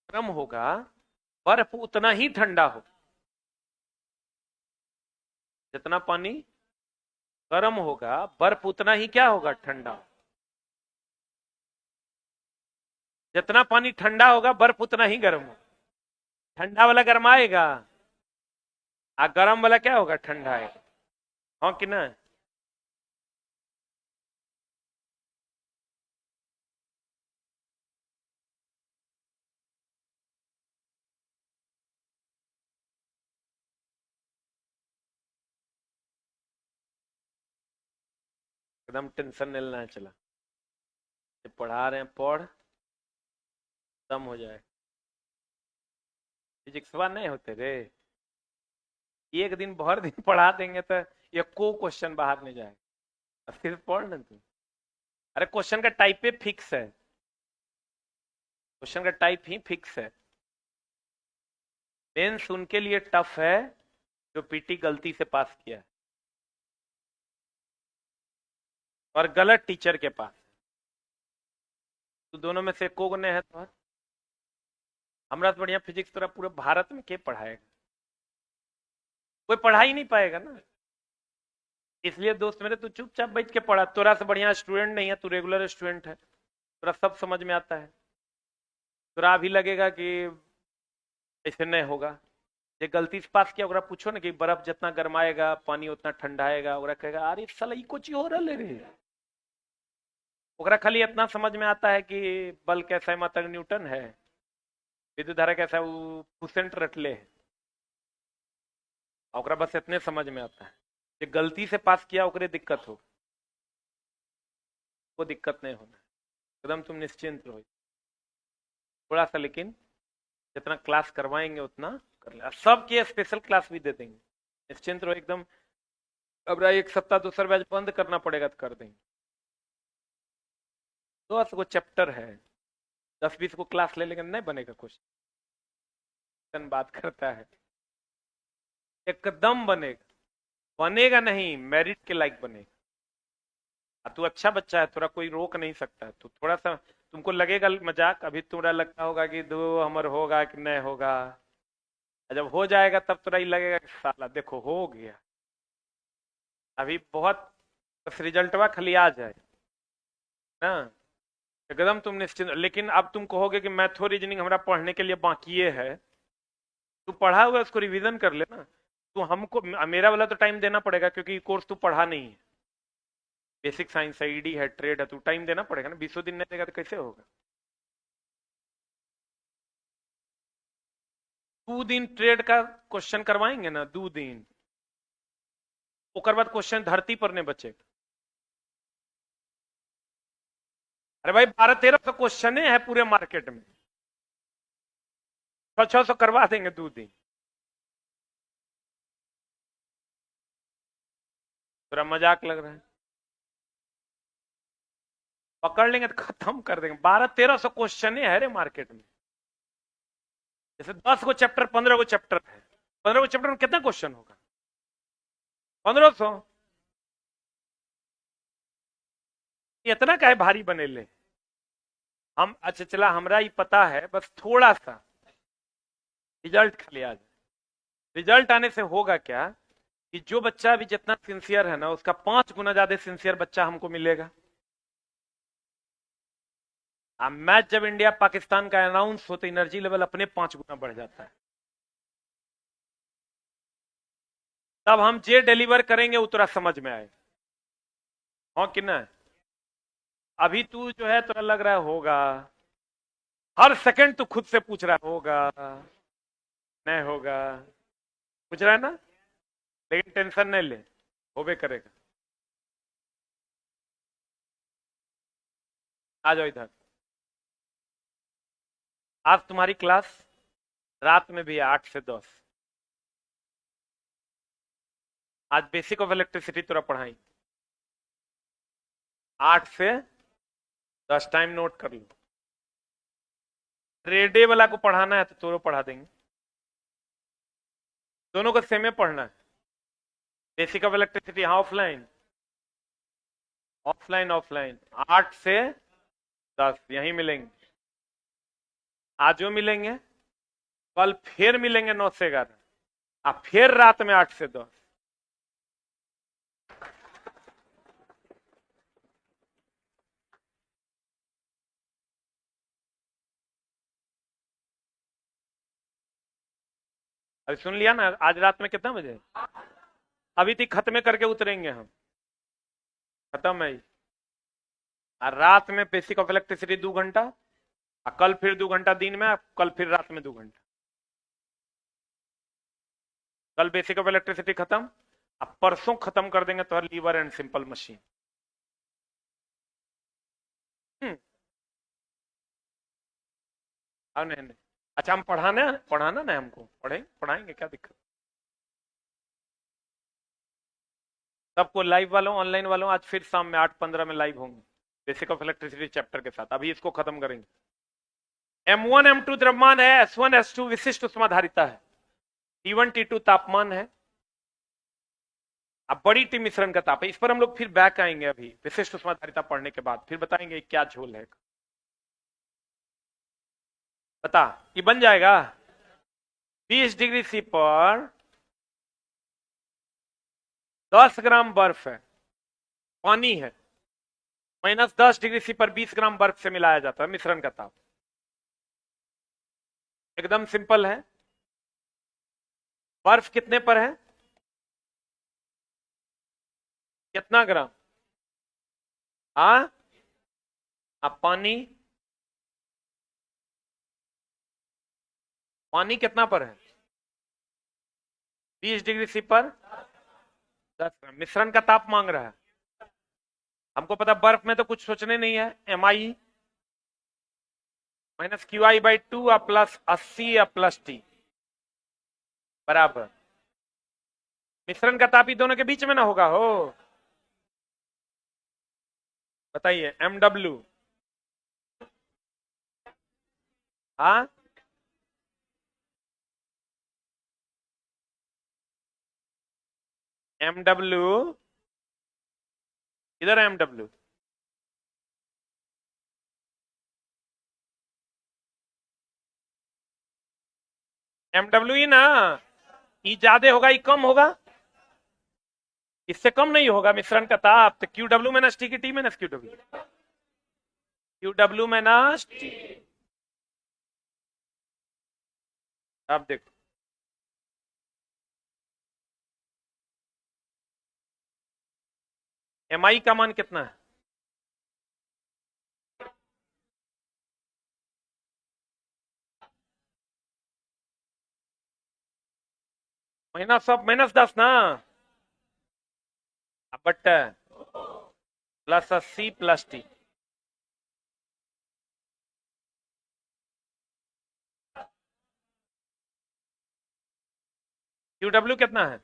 गर्म होगा बर्फ उतना ही ठंडा होगा, जितना पानी गर्म होगा बर्फ उतना ही क्या होगा, ठंडा। जितना पानी ठंडा होगा बर्फ उतना ही गर्म होगा, ठंडा वाला गर्माएगा और गर्म वाला क्या होगा, ठंडा है, हाँ कि ना। एकदम टेंशन नहीं लेना है, चला पढ़ा रहे हैं, पढ़ दम हो जाए। फिजिक्स वन नहीं होते रे, एक दिन भर दिन पढ़ा देंगे तो ये को क्वेश्चन बाहर नहीं जाएगा, फिर पढ़ ना तू। अरे क्वेश्चन का टाइप पे फिक्स है, क्वेश्चन का टाइप ही फिक्स है। मेंस उनके लिए टफ है जो पीटी गलती से पास किया है और गलत टीचर के पास। तो दोनों में से को ने है तो हमरा तो बढ़िया फिजिक्स तोरा पूरे भारत में के पढ़ाएगा, कोई पढ़ा ही नहीं पाएगा ना। इसलिए दोस्त मेरे तू चुपचाप बैठ के पढ़ा, तोरा से बढ़िया स्टूडेंट नहीं है, तू रेगुलर स्टूडेंट है, तोरा सब समझ में आता है। तोरा अभी लगेगा कि ऐसे नहीं होगा, ये गलती से पास किया, पूछो ना कि बर्फ जितना गर्माएगा पानी उतना ठंडाएगा, कहेगा अरे साला ई कुछ हो रहा रे। खाली इतना समझ में आता है कि बल कैसा है, मतलब न्यूटन है, विद्युत धारा कैसा है, वो परसेंट रटले है, और बस इतने समझ में आता है। ये गलती से पास किया ओकरे दिक्कत हो, वो दिक्कत नहीं होना, एकदम तुम निश्चिंत रहो। थोड़ा सा लेकिन जितना क्लास करवाएंगे उतना कर ले, सबके स्पेशल क्लास भी दे देंगे, निश्चिंत रहो एकदम। अब एक सप्ताह दूसरा बैच बंद करना पड़ेगा तो कर देंगे। 10 को चैप्टर है, 10-20 को क्लास ले लेंगे, नहीं बनेगा कुछ। बात करता है एकदम बनेगा, बनेगा नहीं मेरिट के लायक बनेगा। तू अच्छा बच्चा है, थोड़ा कोई रोक नहीं सकता है, तो थोड़ा सा तुमको लगेगा मजाक, अभी थोड़ा लगता होगा कि दो हमर होगा कि नहीं होगा, जब हो जाएगा तब थोड़ा ही लगेगा कि साला देखो हो गया। अभी बहुत बस रिजल्टवा खाली आ जाए ना, एकदम तुम निश्चिंत। लेकिन अब तुम कहोगे कि मैथो रीजनिंग हमारा पढ़ने के लिए बाकी है, तू पढ़ा हुआ उसको रिवीजन कर लेना। तू हमको मेरा वाला तो टाइम देना पड़ेगा क्योंकि कोर्स तू पढ़ा नहीं है, बेसिक साइंस है, ईडी है, ट्रेड है, तू टाइम देना पड़ेगा ना। 20 दिन नहीं देगा तो कैसे होगा। 2 दिन ट्रेड का क्वेश्चन करवाएंगे ना, 2 दिन, उसके बाद क्वेश्चन धरती पर नहीं बचेगा। अरे भाई 1200-1300 क्वेश्चन है पूरे मार्केट में, 600 करवा देंगे 2 दिन। थोड़ा मजाक लग रहा है, पकड़ लेंगे तो खत्म कर देंगे। 1200-1300 क्वेश्चन है रे मार्केट में, जैसे 10 को चैप्टर 15 को चैप्टर है, 15 को चैप्टर में कितना क्वेश्चन होगा, 1500। इतना का है भारी बने ले हम। अच्छा चला हमरा ही पता है, बस थोड़ा सा रिजल्ट खाली आ जाए। रिजल्ट आने से होगा क्या कि जो बच्चा भी जितना सिंसियर है ना, उसका 5 गुना ज्यादा सिंसियर बच्चा हमको मिलेगा। मैच जब इंडिया पाकिस्तान का अनाउंस होता, एनर्जी लेवल अपने 5 गुना बढ़ जाता है। तब हम जे डिलीवर करेंगे उतना समझ में आए, हाँ कि ना। अभी तू जो है तुरा लग रहा होगा, हर सेकंड तू खुद से पूछ रहा होगा नहीं होगा, पूछ रहा है ना, लेकिन टेंशन नहीं ले, होबे करेगा। आ जाओ इधर। आज तुम्हारी क्लास रात में भी है 8 से 10। आज बेसिक ऑफ इलेक्ट्रिसिटी तुरा पढ़ाई 8 से 10, टाइम नोट कर लो। ट्रेडे वाला को पढ़ाना है तो तोरो पढ़ा देंगे, दोनों को सेम में पढ़ना है। बेसिक ऑफ इलेक्ट्रिसिटी हाँ ऑफलाइन, ऑफलाइन ऑफलाइन 8 से 10 यहीं मिलेंगे। आजो मिलेंगे, कल फिर मिलेंगे 9 से 11, अब फिर रात में 8 से 10। अभी सुन लिया ना, आज रात में कितना बजे, अभी तक खत्म करके उतरेंगे हम, खत्म है। और रात में बेसिक ऑफ इलेक्ट्रिसिटी 2 घंटा, और कल फिर 2 घंटा दिन में, कल फिर रात में 2 घंटा। कल बेसिक ऑफ इलेक्ट्रिसिटी खत्म, अब परसों खत्म कर देंगे तो लीवर एंड सिंपल मशीन। हाँ नहीं नहीं, अच्छा हम पढ़ाना पढ़ाना ना, हमको पढ़ाएंगे, क्या दिक्कत। सबको लाइव वालों ऑनलाइन वालों आज फिर शाम में 8:15 में लाइव होंगे, बेसिक ऑफ इलेक्ट्रिसिटी चैप्टर के साथ। अभी इसको खत्म करेंगे। M1 M2 द्रव्यमान है, S1 S2 विशिष्ट उष्माधारिता है, T1 T2 तापमान है, अब बड़ी टी मिश्रण का ताप है। इस पर हम लोग फिर बैक आएंगे, अभी विशिष्ट उष्माधारिता पढ़ने के बाद फिर बताएंगे क्या झोल है। बता, ये बन जाएगा। 20 डिग्री सी पर 10 ग्राम बर्फ है, पानी है, -10 डिग्री सी पर 20 ग्राम बर्फ से मिलाया जाता है, मिश्रण का ताप। एकदम सिंपल है। बर्फ कितने पर है, कितना ग्राम? हाँ, अब पानी, पानी कितना पर है? 20 डिग्री सी पर 10 ग्राम। मिश्रण का ताप मांग रहा है, हमको पता बर्फ में तो कुछ सोचने नहीं है। MI -QI/2 plus 80 plus T बराबर, मिश्रण का ताप ही दोनों के बीच में ना होगा हो। बताइए MW। हाँ, MW इधर है, MW MW ही ना, ई ज्यादा होगा ई कम होगा, इससे कम नहीं होगा मिश्रण का ताप। तो QW माइनस T की T minus QW, QW minus T। अब देखो, MI का मान कितना है? -10 ना, but plus 80 plus T। QW कितना है?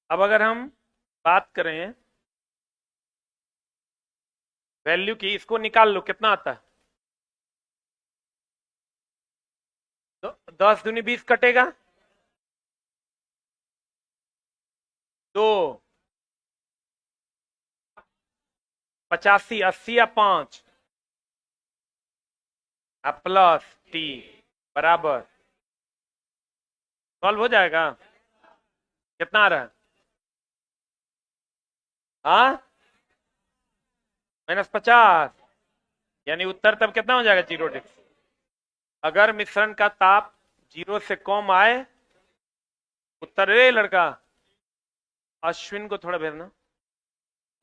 अब अगर हम बात करें वैल्यू की, इसको निकाल लो कितना आता है। तो 10 दूनी 20 कटेगा, 2 85 80 या 5 प्लस T बराबर, सॉल्व हो जाएगा। कितना आ रहा है? हाँ, -50, यानी उत्तर तब कितना हो जाएगा? 0 डिग्री। अगर मिश्रण का ताप 0 से कम आए, उत्तर, रे लड़का अश्विन को थोड़ा भेजना,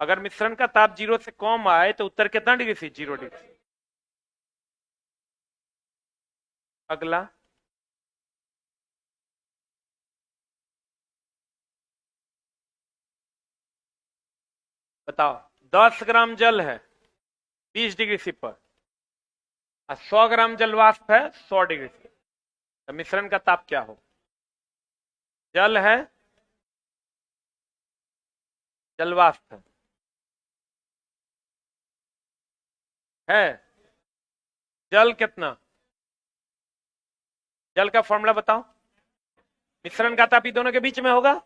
अगर मिश्रण का ताप 0 से कम आए तो उत्तर कितना डिग्री सी? 0 डिग्री। अगला, बताओ, 10 ग्राम जल है 20 डिग्री सी पर, 100 ग्राम जल वाष्प है 100 डिग्री सी, तो मिश्रण का ताप क्या हो? जल है, जल वाष्प है, जल कितना? जल का फॉर्मूला बताओ। मिश्रण का ताप ही दोनों के बीच में होगा,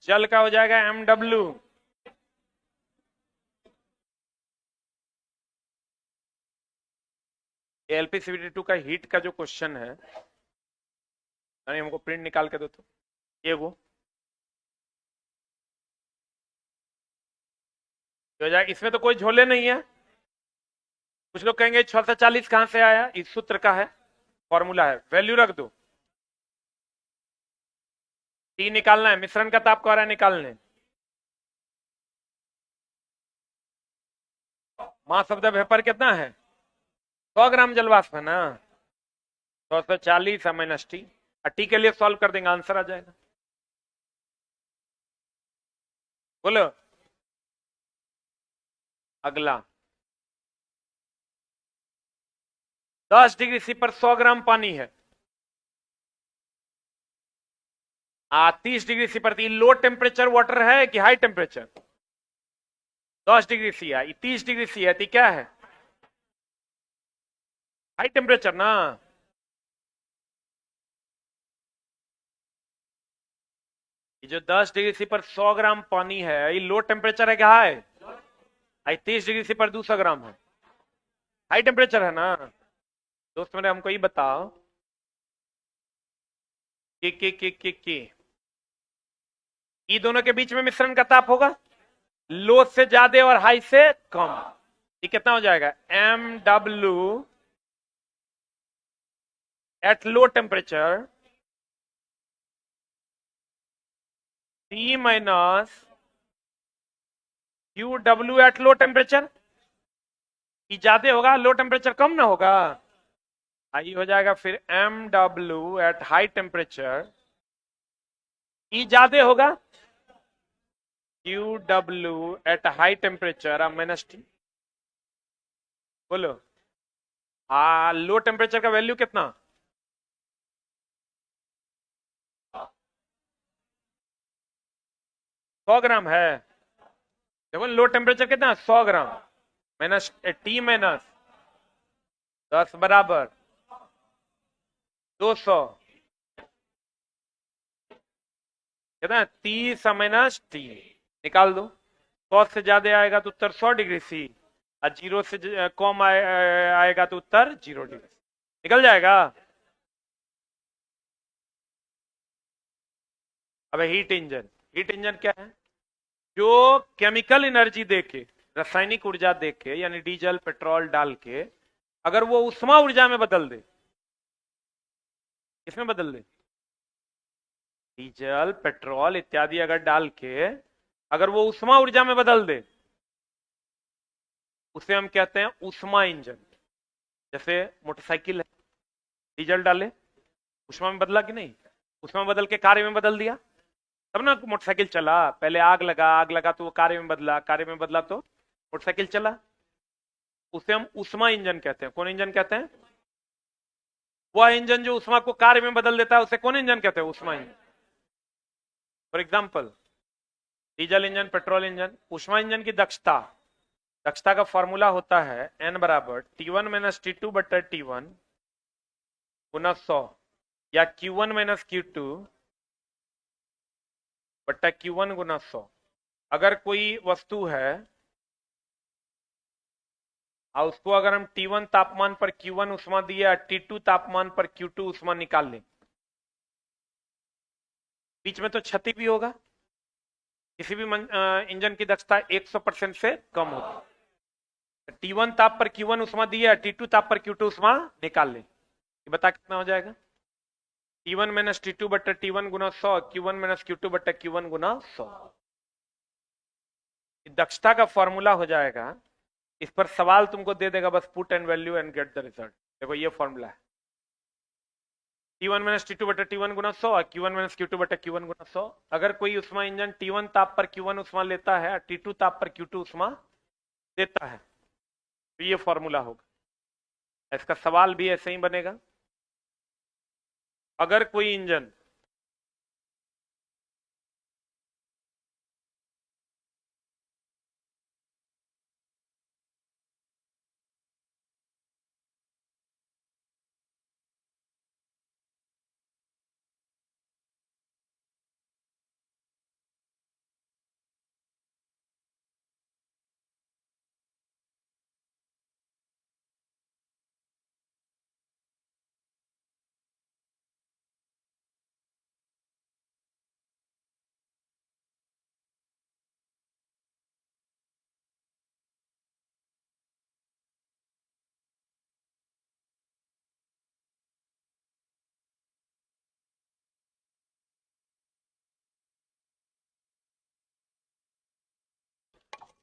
जल का हो जाएगा MW। LPCVD2 का हीट का जो क्वेश्चन है, यानी हमको प्रिंट निकाल के दो तो, ये वो हो जाएगा। इसमें तो कोई झोले नहीं है। कुछ लोग कहेंगे 6 से 40 कहां से आया, इस सूत्र का है, फॉर्मूला है, वैल्यू रख दो। T निकालना है, मिश्रण का ताप कह रहा है निकालने। मास ऑफ द वेपर कितना है? 100 ग्राम जल वाष्प है ना, 140 है माइनस टी। टी के लिए सॉल्व कर देंगे, आंसर आ जाएगा। बोलो अगला। 10 डिग्री सी पर 100 ग्राम पानी है। 30 डिग्री सी पर लो टेम्परेचर वाटर है कि हाई टेम्परेचर? 10 डिग्री सी है, 30 डिग्री सी है, तो क्या है? हाई टेम्परेचर ना। ये जो 10 डिग्री सी पर 100 ग्राम पानी है, ये लो टेम्परेचर है क्या हाई? 30 डिग्री सी पर 200 ग्राम है, हाई टेम्परेचर है ना। दोस्त मेरे हमको ये बताओ कि ये दोनों के बीच में मिश्रण का ताप होगा लो से ज्यादा और हाई से कम। ये कितना हो जाएगा? MW at low temperature T minus QW at low temperature. ये ज्यादा होगा, लो टेम्परेचर कम ना होगा। आई हो जाएगा फिर MW एट हाई टेम्परेचर, ई ज्यादा होगा QW at high temperature minus T. बोलो लो टेम्परेचर का वैल्यू कितना? 100 ग्राम है। देखो लो टेम्परेचर कितना? 100 ग्राम माइनस टी माइनस 10 बराबर 200 कितना? 30 माइनस टी निकाल दो। 100 से ज्यादा आएगा तो उत्तर 100 डिग्री सी, और 0 से कम आएगा तो उत्तर 0 डिग्री सी। निकल जाएगा। अब हीट इंजन क्या है? जो केमिकल एनर्जी देके, रासायनिक ऊर्जा देके, यानी डीजल पेट्रोल डाल के अगर वो उष्मा ऊर्जा में बदल दे, किसमें बदल दे? डीजल पेट्रोल इत्यादि अगर डाल के अगर वो उष्मा ऊर्जा में बदल दे, उसे हम कहते हैं उष्मा इंजन। जैसे मोटरसाइकिल है, डीजल डाले, उष्मा में बदला कि नहीं? उष्मा में बदल के कार्य में बदल दिया, तब ना मोटरसाइकिल चला। पहले आग लगा तो वो कार्य में बदला, कार्य में बदला तो मोटरसाइकिल चला। उसे हम उष्मा इंजन कहते हैं। कौन इंजन कहते हैं? वह इंजन जो उष्मा को कार्य में बदल देता है उसे कौन इंजन कहते हैं? उष्मा engine. For example diesel engine, petrol engine. उष्मा इंजन की दक्षता, दक्षता का फॉर्मूला होता है N बराबर T1 माइनस T2 बटा T1 गुना 100, या Q1 माइनस Q2 बटा Q1 गुना 100। अगर कोई वस्तु है और उसको अगर हम T1 तापमान पर Q1 उष्मा दिया, T2 तापमान पर Q2 उष्मा निकाल लें, बीच में तो क्षति भी होगा। किसी भी इंजन की दक्षता 100% से कम होगी। T1 ताप पर Q1 उष्मा दिया, T2 ताप पर Q2 उष्मा निकाल लें, ये बता कितना हो जाएगा? T1 माइनस T2 बट्टा T1 गुना 100, Q1 माइनस Q2 बट्टा Q1 गुना 100। दक्षता का फॉर्मूला हो जाएगा। इस पर सवाल तुमको दे देगा, बस put and value and get the result. देखो ये फॉर्मूला है, T1 माइनस T2 बटा T1 गुना 100, Q1 माइनस Q2 बटा Q1 गुना 100। अगर कोई उष्मा इंजन T1 ताप पर Q1 उष्मा लेता है, T2 ताप पर Q2 उष्मा देता है, तो ये फॉर्मूला होगा। इसका सवाल भी ऐसे ही बनेगा। अगर कोई इंजन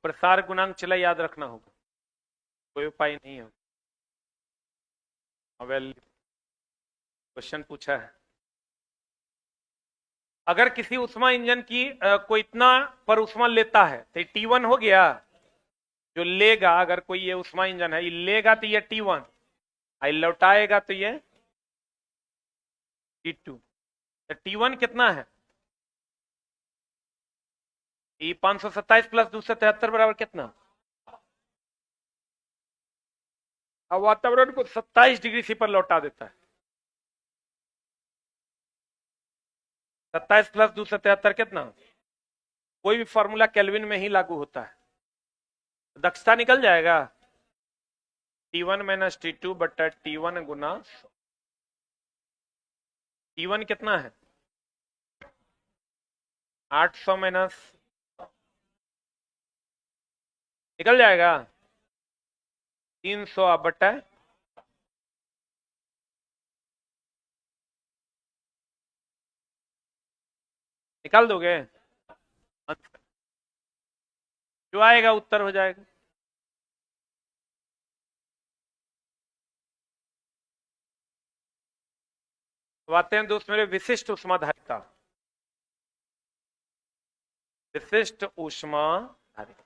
प्रसार गुणांक चला याद रखना होगा, कोई उपाय नहीं है। वैल्यू क्वेश्चन पूछा है, अगर किसी उष्मा इंजन की कोई इतना पर उष्मा लेता है तो T1 हो गया, जो लेगा, अगर कोई ये उष्मा इंजन है, ये लेगा तो ये T1, आई लौटाएगा तो ये T2। तो T1 कितना है? ये 527 प्लस 273 बराबर कितना? अब वातावरण को 27 डिग्री सी पर लौटा देता है। 27 प्लस 273 कितना? कोई भी फॉर्मूला केल्विन में ही लागू होता है, दक्षता निकल जाएगा T1 माइनस T2 बटा T1 गुना। T1 कितना है? 800 माइनस, निकल जाएगा 300 बटा, निकाल दोगे? जो आएगा उत्तर हो जाएगा। तो आते हैं दोस्त मेरे विशिष्ट उष्माधारिता। विशिष्ट उष्माधारिता,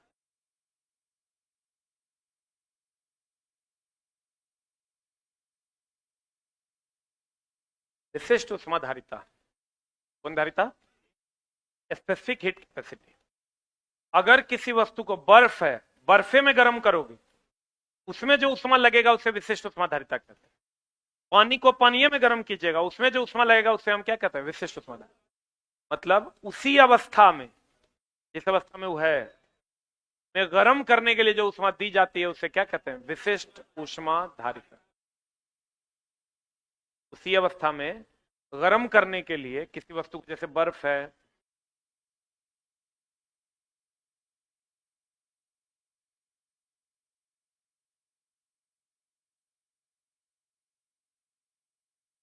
विशिष्ट उष्माधारिता कौन धारिता? Specific heat capacity. अगर किसी वस्तु को बर्फ है, बर्फे में गर्म करोगे, उसमें जो उष्मा लगेगा उसे विशिष्ट उष्माधारिता कहते हैं। पानी को पानी में गर्म कीजिएगा, उसमें जो उष्मा लगेगा उसे हम क्या कहते हैं? विशिष्ट उष्माधारिता। मतलब उसी अवस्था में, जिस अवस्था में वो है, में गर्म करने के लिए जो उष्मा दी जाती है उसे क्या कहते हैं? विशिष्ट उष्माधारिता। उसी अवस्था में गर्म करने के लिए किसी वस्तु को, जैसे बर्फ है,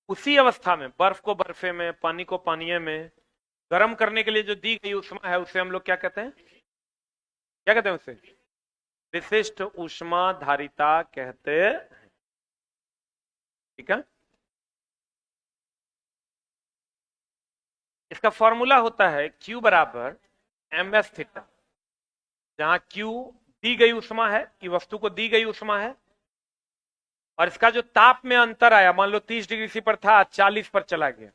उसी अवस्था में बर्फ को बर्फे में, पानी को पानी में गर्म करने के लिए जो दी गई उष्मा है उसे हम लोग क्या कहते हैं? क्या कहते हैं उसे? विशिष्ट उष्माधारिता कहते हैं। ठीक है, इसका फॉर्मूला होता है Q बराबर ms थीटा, जहां Q दी गई उष्मा है, कि वस्तु को दी गई उष्मा है, और इसका जो ताप में अंतर आया, मान लो 30 डिग्री सी पर था, 40 पर चला गया,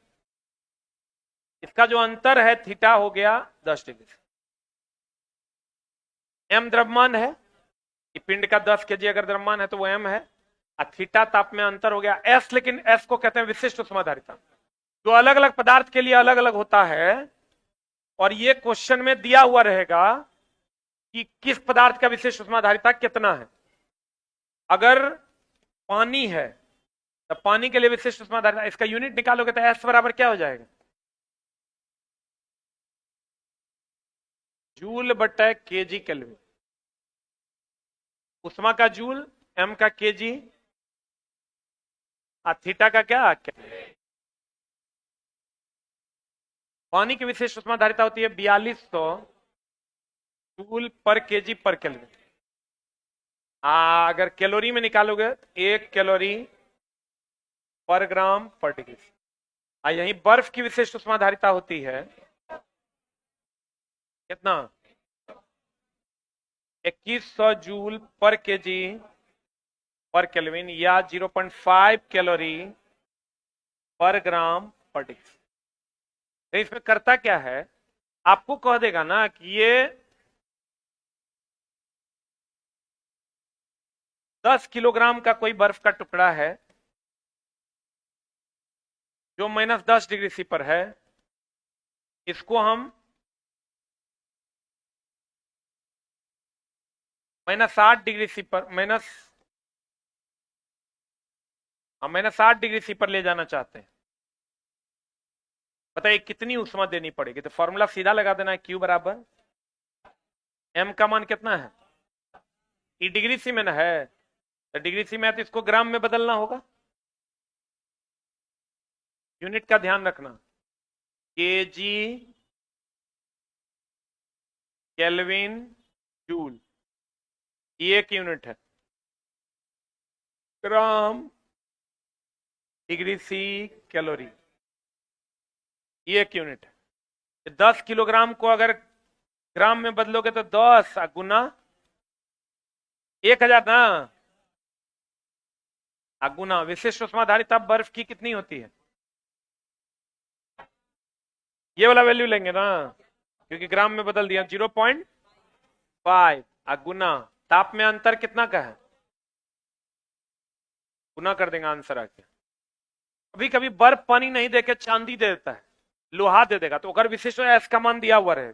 इसका जो अंतर है थीटा हो गया 10 डिग्री। m द्रव्यमान है, कि पिंड का 10 केजी अगर द्रव्यमान है तो वो m है, और थीटा ताप में अंतर हो गया s, लेकिन s को कहते हैं विशिष्ट उष्माधारिता, जो अलग अलग पदार्थ के लिए अलग अलग होता है। और ये क्वेश्चन में दिया हुआ रहेगा कि किस पदार्थ का विशिष्ट उष्माधारिता कितना है। अगर पानी है तो पानी के लिए विशिष्ट उष्माधारिता, इसका यूनिट निकालोगे तो S बराबर क्या हो जाएगा? जूल बटा केजी केल्विन। उष्मा का जूल, m का केजी, और थीटा का क्या? पानी की विशिष्ट उष्माधारिता होती है 4200 जूल पर केजी पर केल्विन। अगर कैलोरी में निकालोगे 1 कैलोरी पर ग्राम पर डिग्री। यही बर्फ की विशिष्ट उष्माधारिता होती है कितना? 2100 जूल पर केजी पर केल्विन, या 0.5 कैलोरी पर ग्राम पर डिग्री। तो इसमें करता क्या है, आपको कह देगा ना कि ये 10 किलोग्राम का कोई बर्फ का टुकड़ा है जो -10 डिग्री सी पर है, इसको हम -8 डिग्री सी पर, -8 डिग्री सी पर ले जाना चाहते हैं। बताइए कितनी उष्मा देनी पड़ेगी? तो फॉर्मूला सीधा लगा देना है, Q बराबर m का मान कितना है? ई डिग्री सी में ना है, तो डिग्री सी में है तो इसको ग्राम में बदलना होगा। यूनिट का ध्यान रखना, केजी केल्विन जूल, ये एक यूनिट है। ग्राम डिग्री सी कैलोरी, ये एक यूनिट है। 10 किलोग्राम को अगर ग्राम में बदलोगे तो 10 गुना 1000 ना, गुना विशिष्ट उष्माधारिता बर्फ की कितनी होती है, ये वाला वैल्यू लेंगे ना, क्योंकि ग्राम में बदल दिया। 0.5 गुना ताप में अंतर कितना का है, गुना कर देंगे आंसर आके। कभी कभी बर्फ पानी नहीं देके चांदी दे देता है, लोहा दे देगा, तो अगर विशिष्ट एस का मान दिया हुआ रहे,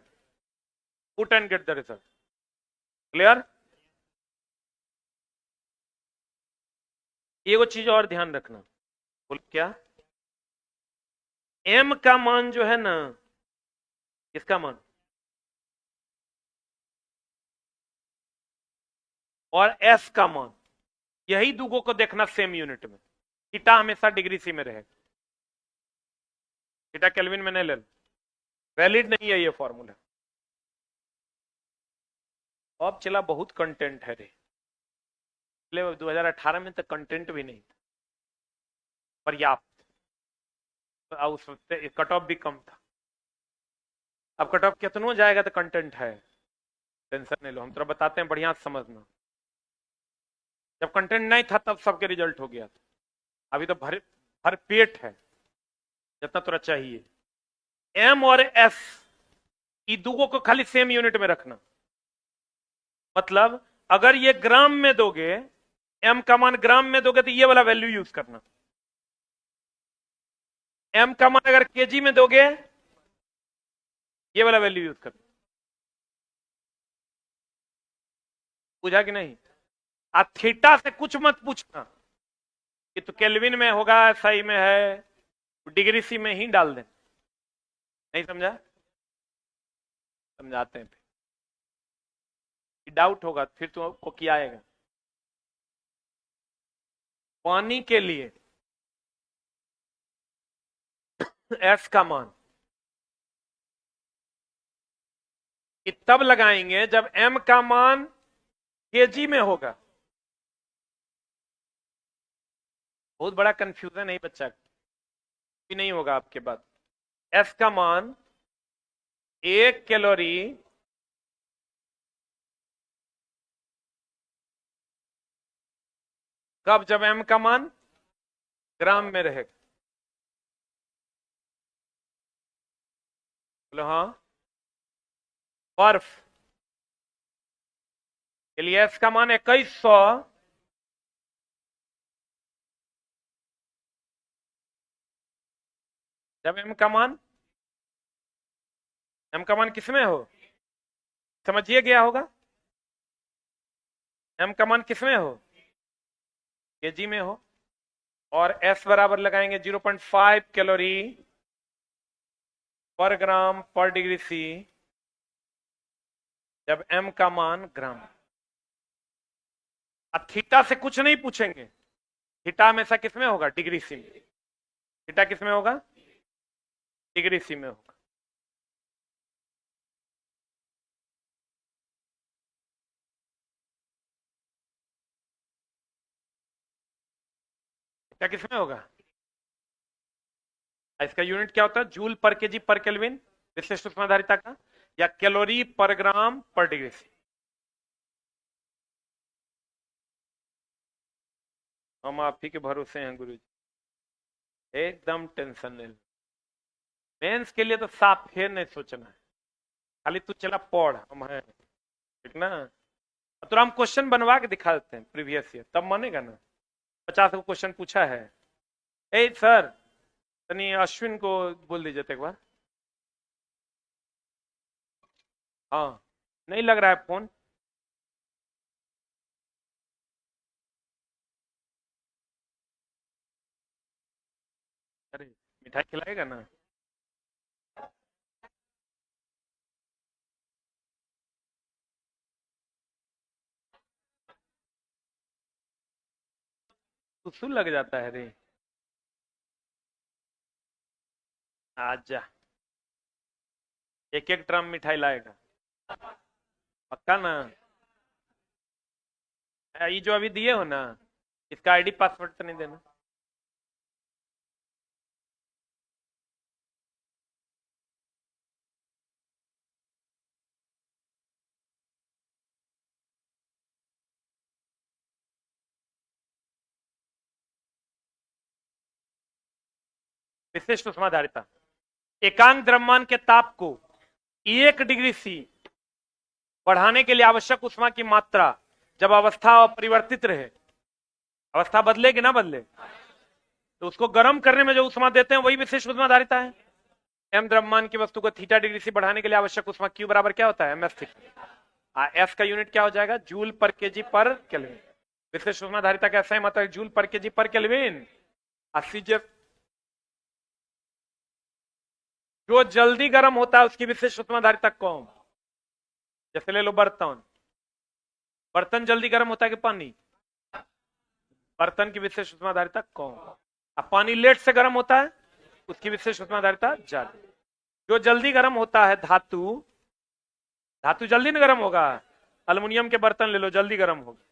put and get the result. Clear? ये वो चीज और ध्यान रखना, बोल क्या, एम का मान जो है ना, किसका मान, और एस का मान, यही दूगों को देखना सेम यूनिट में। थीटा हमेशा डिग्री सी में रहेगा, थीटा केल्विन में नहीं ले, वैलिड नहीं है ये फॉर्मूला। अब चला बहुत कंटेंट है रे, 2018 में तो कंटेंट भी नहीं था पर्याप्त, कट ऑफ भी कम था। अब कट ऑफ कितना जाएगा तो कंटेंट है, टेंशन नहीं लो, हम तो बताते हैं, बढ़िया समझना। जब कंटेंट नहीं था तब सबके रिजल्ट हो गया था, अभी तो भर पेट है, जितना तुरा चाहिए। एम और एस ये दोनों को खाली सेम यूनिट में रखना, मतलब अगर ये ग्राम में दोगे, एम का मान ग्राम में दोगे तो ये वाला वैल्यू यूज करना, एम का मान अगर केजी में दोगे ये वाला वैल्यू यूज करना। बुझा कि नहीं? थीटा से कुछ मत पूछना कि तो केल्विन में होगा, सही में है, डिग्री सी में ही डाल दें। नहीं समझा? समझाते हैं, डाउट होगा फिर तुमको क्या आएगा। पानी के लिए एस का मान तब लगाएंगे जब एम का मान केजी में होगा। बहुत बड़ा कंफ्यूजन है बच्चा, भी नहीं होगा आपके बाद। एस का मान 1 कैलोरी कब, जब एम का मान ग्राम में रहेगा। बोलो हाँ। बर्फ के लिए एस का मान 2100 जब एम का मान किसमें हो, समझिए गया होगा, एम का मान किसमें हो, केजी में हो, और एस बराबर लगाएंगे 0.5 कैलोरी पर ग्राम पर डिग्री सी जब एम का मान ग्राम। अब थीटा से कुछ नहीं पूछेंगे, थीटा हमेशा किसमें होगा, डिग्री सी में। थीटा किसमें होगा, डिग्री सी में होगा। क्या किसमें होगा, इसका यूनिट क्या होता है, जूल पर केजी पर केल्विन विशिष्ट उष्माधारिता का, या कैलोरी पर ग्राम पर डिग्री सी। हम आप ही के भरोसे हैं गुरु जी, एकदम टेंशन नहीं। मेंस के लिए तो साफ फिर नहीं सोचना है, खाली तू चला पढ़, हम हैं, ठीक ना। तो हम क्वेश्चन बनवा के दिखा देते हैं प्रीवियस ईयर, तब मानेगा ना। 50 को क्वेश्चन पूछा है। ए सर तनी अश्विन को बोल दीजिए एक बार। हाँ नहीं लग रहा है फोन। अरे मिठाई खिलाएगा ना। सुसु लग जाता है रे। आजा, एक एक ड्रम मिठाई लाएगा पक्का ना। ये जो अभी दिए हो ना, इसका आईडी पासवर्ड तो नहीं देना। विशिष्ट ऊष्माधारिता। एकांक द्रव्यमान के ताप को 1 डिग्री सी बढ़ाने के लिए आवश्यक ऊष्मा की मात्रा जब अवस्था अपरिवर्तित रहे, अवस्था बदले कि ना बदले, तो उसको गर्म करने में जो ऊष्मा देते हैं वही विशिष्ट ऊष्माधारिता है। एम द्रव्यमान की वस्तु को थीटा डिग्री से बढ़ाने के लिए आवश्यक ऊष्मा क्यू बराबर क्या होता है, एम एस थीटा। एस का यूनिट क्या हो जाएगा, जूल पर केजी पर केल्विन। विशिष्ट ऊष्माधारिता का ऐसा ही मतलब जूल पर केजी पर केल्विन। जो जल्दी गर्म होता है उसकी विशिष्ट ऊष्माधारिता कौन। जैसे ले लो बर्तन, बर्तन जल्दी गर्म होता है कि पानी, बर्तन की विशिष्ट ऊष्माधारिता कौन। अब पानी लेट से गर्म होता है उसकी विशिष्ट ऊष्माधारिता ज्यादा। जो जल्दी गर्म होता है धातु, धातु जल्दी नहीं गर्म होगा, अल्युमिनियम के बर्तन ले लो जल्दी गर्म होगा,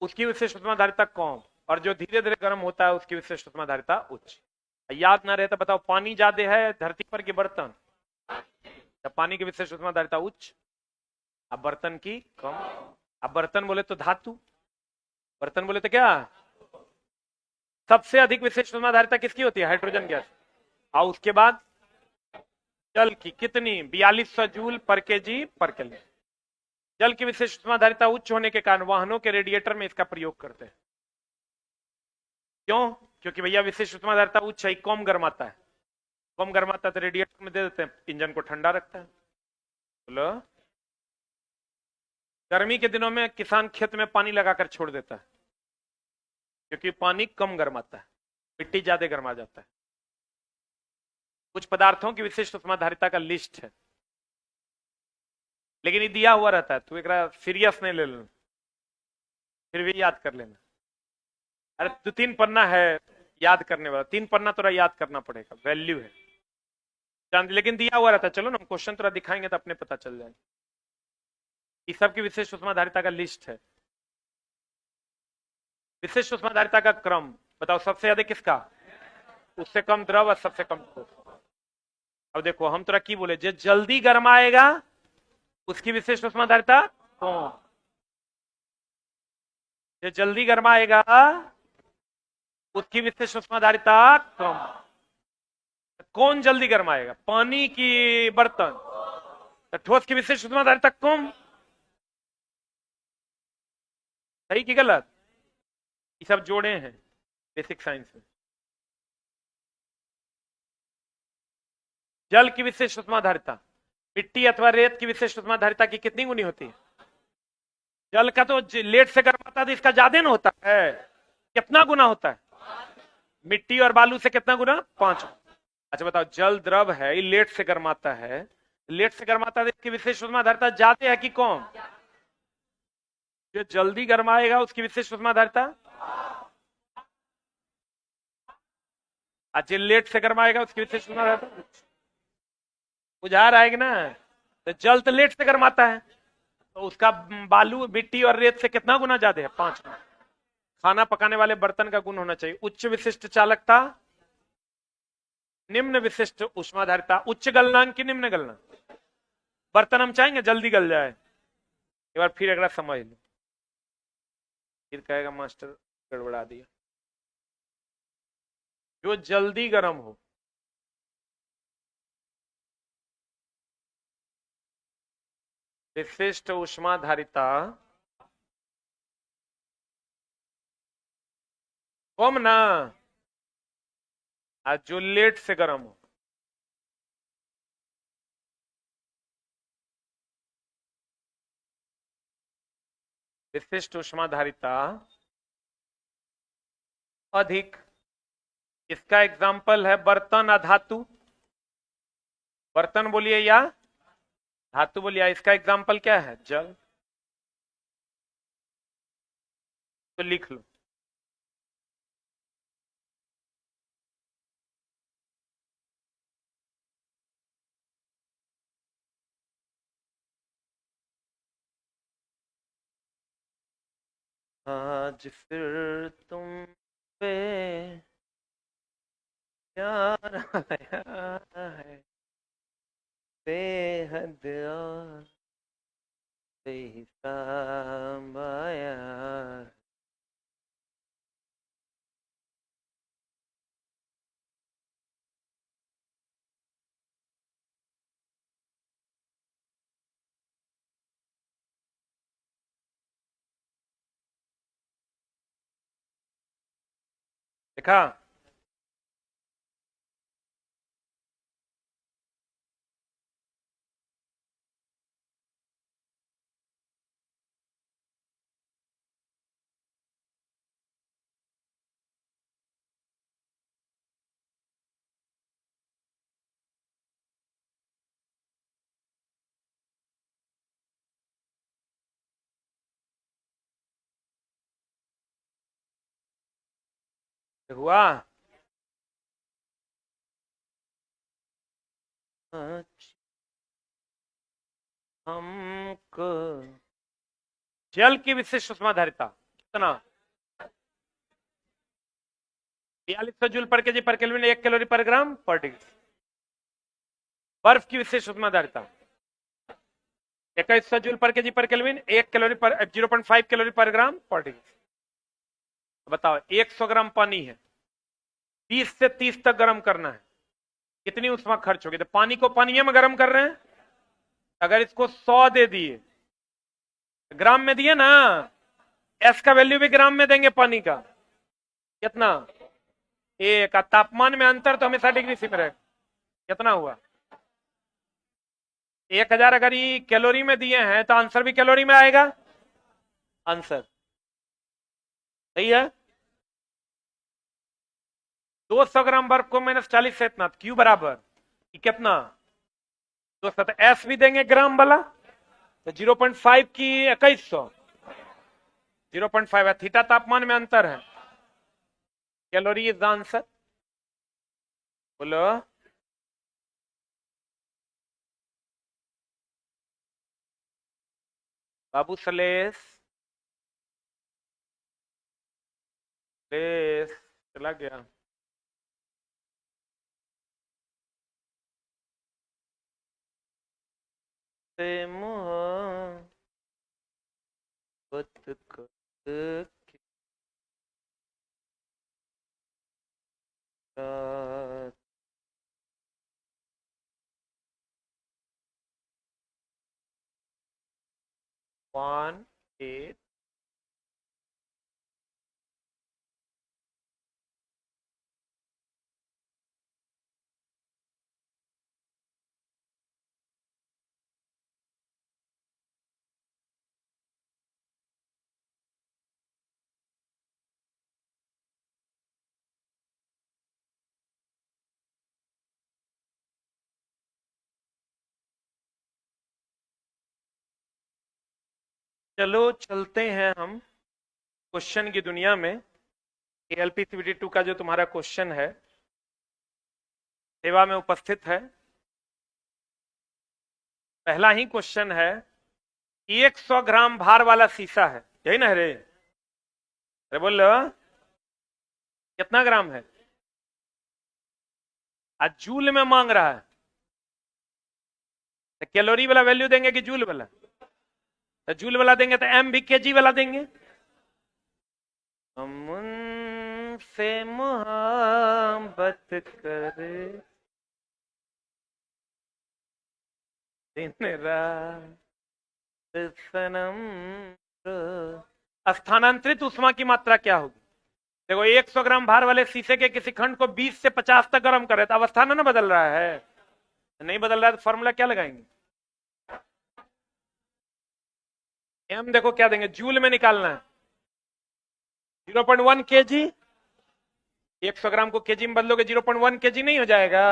उसकी विशिष्ट ऊष्माधारिता कम। और जो धीरे धीरे गर्म होता है उसकी विशिष्ट ऊष्माधारिता उच्च। याद ना रहे तो बताओ, पानी ज्यादा है धरती पर के बर्तन, जब पानी की विशिष्ट ऊष्माधारिता उच्च, अब बर्तन की कम। अब बर्तन बोले तो धातु, बर्तन बोले तो क्या, सबसे अधिक विशिष्ट ऊष्माधारिता किसकी होती है, हाइड्रोजन गैस। और उसके बाद जल की कितनी, 4200 जूल पर केजी पर केल्विन। जल की विशिष्ट ऊष्माधारिता उच्च होने के कारण वाहनों के रेडिएटर में इसका प्रयोग करते हैं। क्यों, क्योंकि भैया विशिष्ट ऊष्माधारिता उच्च है, कम गर्माता है, कम गर्माता है तो रेडिएटर में दे देते हैं, इंजन को ठंडा रखता है। बोलो, गर्मी के दिनों में किसान खेत में पानी लगाकर छोड़ देता है क्योंकि पानी कम गर्माता है, मिट्टी ज्यादा गर्मा जाता है। कुछ पदार्थों की विशिष्ट ऊष्माधारिता का लिस्ट है, लेकिन ये दिया हुआ रहता है, तू एक सीरियस नहीं ले लेना, फिर भी याद कर लेना। अरे 2-3 पन्ना है याद करने वाला, 3 पन्ना थोड़ा याद करना पड़ेगा, वैल्यू है लेकिन दिया हुआ रहता है। चलो ना हम क्वेश्चन थोड़ा दिखाएंगे तो अपने पता चल जाएगा। इस सब की विशिष्ट ऊष्माधारिता का लिस्ट है। विशिष्ट ऊष्माधारिता का क्रम बताओ, सबसे अधिक किसका, उससे कम द्रव और सबसे कम ठोस। अब देखो हम थोड़ा की बोले, जो जल्दी गर्माएगा उसकी विशिष्ट ऊष्माधारिता कौन, जो जल्दी गर्माएगा उसकी विशिष्ट ऊष्माधारिता कम। कौन जल्दी गर्माएगा, पानी की बर्तन, तो ठोस की विशिष्ट ऊष्माधारिता कम। सही कि गलत, ये सब जोड़े हैं बेसिक साइंस में। जल की विशिष्ट ऊष्माधारिता, मिट्टी अथवा रेत की विशिष्ट ऊष्माधारिता की कितनी गुनी होती है। जल का तो लेट से गर्माता है तो इसका ज्यादा ना होता है, कितना गुना होता है, मिट्टी और बालू से कितना गुना, 5। अच्छा बताओ, जल द्रव है, ये लेट से गर्माता है, लेट से गर्माता है इसकी विशिष्ट ऊष्माधारिता ज्यादा है कि कम। जो जल्दी गर्माएगा उसकी विशिष्ट ऊष्माधारिता, जो लेट से गर्माएगा उसकी विशिष्ट ऊष्माधारिता। बुझा रहा है कि ना, तो जल तो लेट से गर्माता है तो उसका बालू मिट्टी और रेत से कितना गुना ज्यादा है, 5 गुना। खाना पकाने वाले बर्तन का गुण होना चाहिए उच्च विशिष्ट चालकता, निम्न विशिष्ट ऊष्माधारिता। उच्च गलनांक की निम्न गलनांक। बर्तन हम चाहेंगे जल्दी गल जाए, एक बार फिर अगला समझ लो, फिर कहेगा मास्टर गड़बड़ा दिया। जो जल्दी गर्म हो, विशिष्ट ऊष्माधारिता कम ना, जो लेट से गर्म हो, विशिष्ट ऊष्माधारिता अधिक। इसका एग्जाम्पल है बर्तन और धातु। बर्तन बोलिए या धातु बोलिए, इसका एग्जाम्पल क्या है, जल। तो लिख लो, आज फिर तुम पे प्यार आया है, बेहद और बेहिसाब देखा? हुआ? हमको जल की विशिष्ट उष्माधारिता कितना? 4200 जूल पर केजी पर केल्विन, 1 कैलोरी पर ग्राम पर डिग्री। बर्फ की विशिष्ट उष्माधारिता 2100 जूल पर केजी पर केल्विन, 1 कैलोरी पर 0.5 कैलोरी पर ग्राम पर डिग्री। बताओ 100 ग्राम पानी है, 20 से 30 तक गर्म करना है, कितनी उष्मा खर्च होगी? तो पानी को पानी में गर्म कर रहे हैं, अगर इसको 100 दे दिए, ग्राम में दिए ना, एस का वैल्यू भी ग्राम में देंगे पानी का, कितना? 1। तापमान में अंतर तो हमेशा डिग्री से रहेगा, कितना हुआ? 1000 अगर ये कैलोरी में दिए हैं तो आंसर भी कैलोरी में आएगा, आंसर सही है। 200 ग्राम बर्फ को -40 से इतना, क्यू बराबर कितना? 200। तो एस भी देंगे ग्राम वाला, तो 0.5 की 2100, 0.5 है। थीटा तापमान में अंतर है, कैलोरी इज द आंसर। बोलो बाबू सलेस, चला गया। से मोहब्बत कर 1 8 चलो चलते हैं हम क्वेश्चन की दुनिया में। एलपीसीबीटी 2 का जो तुम्हारा क्वेश्चन है, सेवा में उपस्थित है। पहला ही क्वेश्चन है, 100 ग्राम भार वाला शीशा है, यही ना? अरे बोल लो कितना ग्राम है? आज जूल में मांग रहा है, तो कैलोरी वाला वैल्यू देंगे कि जूल वाला? तो जूल वाला देंगे तो एम भी केजी वाला देंगे। हम उनसे मोहब्बत करे दिन रात सनम। स्थानांतरित उष्मा की मात्रा क्या होगी? देखो 100 ग्राम भार वाले शीशे के किसी खंड को 20 से 50 तक गर्म करे तो अवस्था ना बदल रहा है, नहीं बदल रहा है तो फॉर्मूला क्या लगाएंगे? एम देखो क्या देंगे, जूल में निकालना है, 0.1 केजी। 100 ग्राम को केजी में बदलोगे 0.1 केजी नहीं हो जाएगा?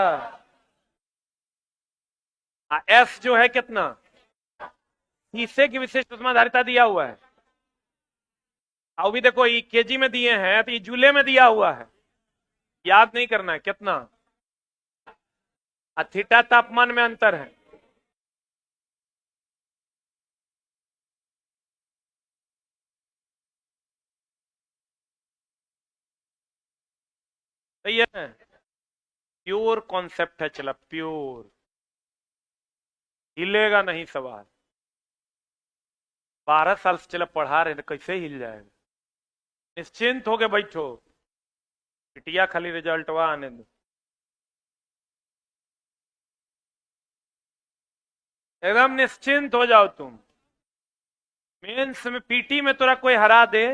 एस जो है कितना? शीशे की विशिष्ट उष्माधारिता दिया हुआ है, अब भी देखो ये केजी में दिए हैं तो ये जूले में दिया हुआ है, याद नहीं करना है कितना। थीटा तापमान में अंतर है, सही है। प्योर कॉन्सेप्ट है, चला प्योर, हिलेगा नहीं सवाल। 12 साल से चला पढ़ा रहे, कैसे हिल जाएगा? निश्चिंत होके बैठो, पिटिया खाली रिजल्टवा आने दो, एकदम निश्चिंत हो जाओ तुम। मेंस में पीटी में तोरा कोई हरा दे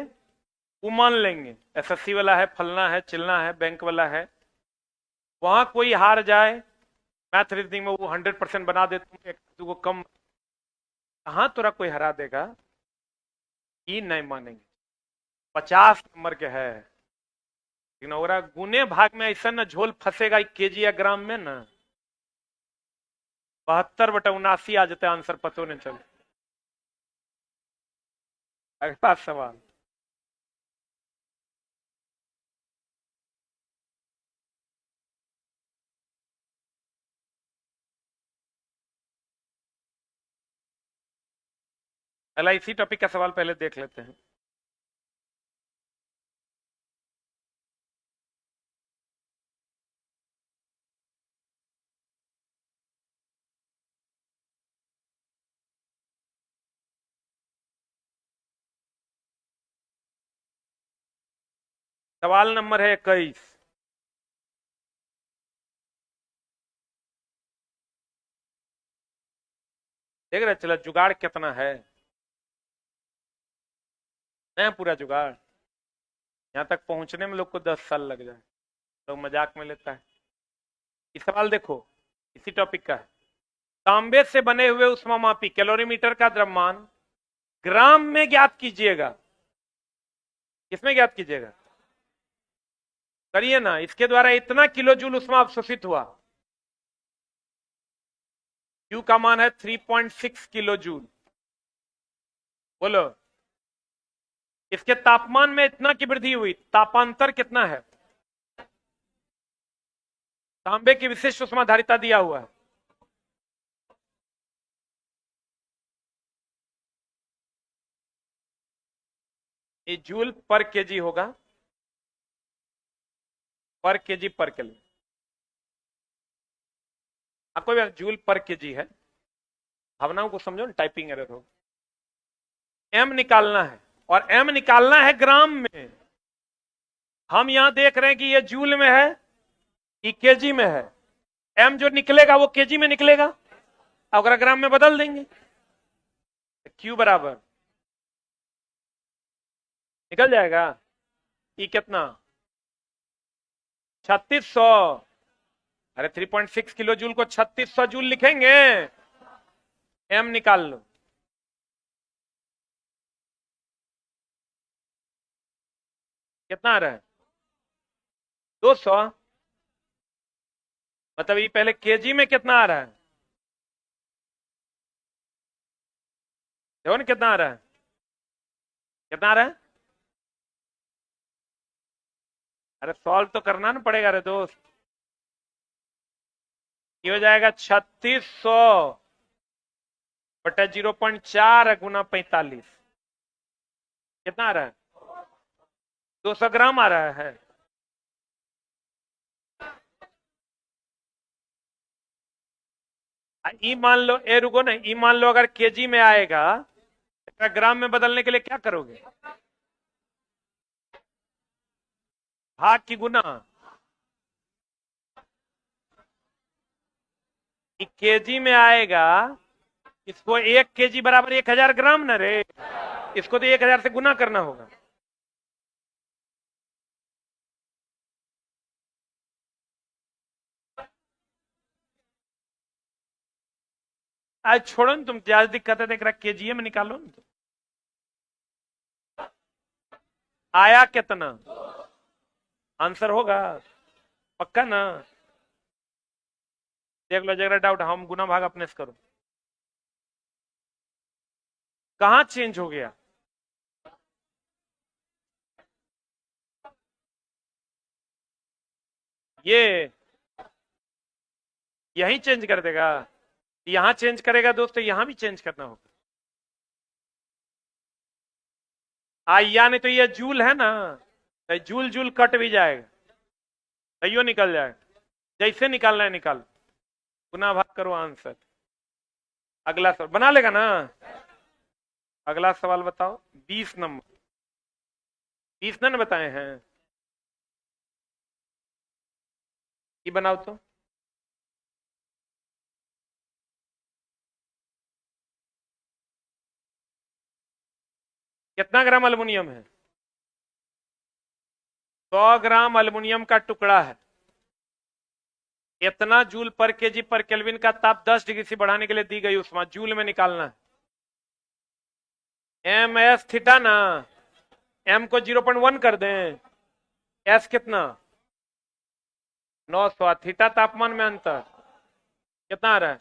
वो मान लेंगे एसएससी वाला है, फलना है, चिलना है, बैंक वाला है। वहां कोई हार जाए मैथ रीजनिंग में, वो 100% बना दे, तुम कम, कहां तोरा कोई हरा देगा, ये नहीं मानेंगे। 50 नंबर के है, लेकिन ओरा गुने भाग में ऐसा न झोल फंसेगा केजी या ग्राम में ना, 72/79 आ जाता है आंसर, पतो नहीं चल। अगला सवाल। पहला इसी टॉपिक का सवाल पहले देख लेते हैं। सवाल नंबर है 21। देख रहे, चला जुगाड़ कितना है, नया पूरा जुगाड़। यहां तक पहुंचने में लोग को 10 साल लग जाए, लोग मजाक में लेता है। ये सवाल देखो, इसी टॉपिक का है। तांबे से बने हुए उष्मामापी कैलोरीमीटर का द्रव्यमान ग्राम में ज्ञात कीजिएगा। किसमें ज्ञात कीजिएगा, करिए ना, इसके द्वारा इतना किलो जूल उष्मा अवशोषित हुआ। Q का मान है 3.6 किलो जूल। बोलो, इसके तापमान में इतना की वृद्धि हुई, तापांतर कितना है, तांबे की विशिष्ट उष्मा धारिता दिया हुआ है। ये जूल पर केजी होगा, पर केजी पर केल्विन। आपको भी जूल पर केजी है, भावनाओं को समझो ना, टाइपिंग एरर हो। एम निकालना है, और एम निकालना है ग्राम में। हम यहां देख रहे हैं कि ये जूल में है कि केजी में है। एम जो निकलेगा वो केजी में निकलेगा, अगर ग्राम में बदल देंगे। क्यू बराबर निकल जाएगा, ई कितना, 3600। अरे 3.6 किलो जूल को 3600 जूल लिखेंगे, एम निकाल लो। कितना आ रहा है, 200। मतलब ये पहले केजी में कितना आ रहा है, देखो ना कितना आ रहा है, कितना आ रहा है। अरे सॉल्व तो करना ना पड़ेगा रे दोस्त। ये हो जाएगा 3600/0.4 गुना 45। कितना आ रहा है, 200 ग्राम आ रहा है। ई मान लो, ए रुको ना, ई मान लो अगर केजी में आएगा, ग्राम में बदलने के लिए क्या करोगे, भाग की गुना। केजी में आएगा, इसको 1 केजी बराबर 1000 ग्राम ना रे, इसको तो 1000 से गुना करना होगा। आज छोड़ो ना, तुम ज्यादा दिक्कत है, देख रहा केजीए में निकालो ना। आया कितना, आंसर होगा पक्का ना। देख लो, जरा डाउट, हम गुना भाग अपने से करो। कहां चेंज हो गया, ये यही चेंज कर देगा, यहां चेंज करेगा दोस्तों, यहां भी चेंज करना होगा। या नहीं तो ये जूल है ना, तो जूल जूल कट भी जाएगा, तैयो निकल जाएगा। जैसे निकालना है निकाल, गुना भाग करो आंसर। अगला सवाल बना लेगा ना। अगला सवाल बताओ, 20 नंबर। 20 न बताए हैं, ये बनाओ तो। कितना ग्राम अल्युमिनियम है, 100 ग्राम अल्युमिनियम का टुकड़ा है, इतना जूल पर केजी पर केल्विन का ताप 10 डिग्री से बढ़ाने के लिए दी गई उष्मा जूल में निकालना है। एम एस थीटा ना, एम को 0.1 कर दें, एस कितना 900, थीटा तापमान में अंतर कितना आ रहा है?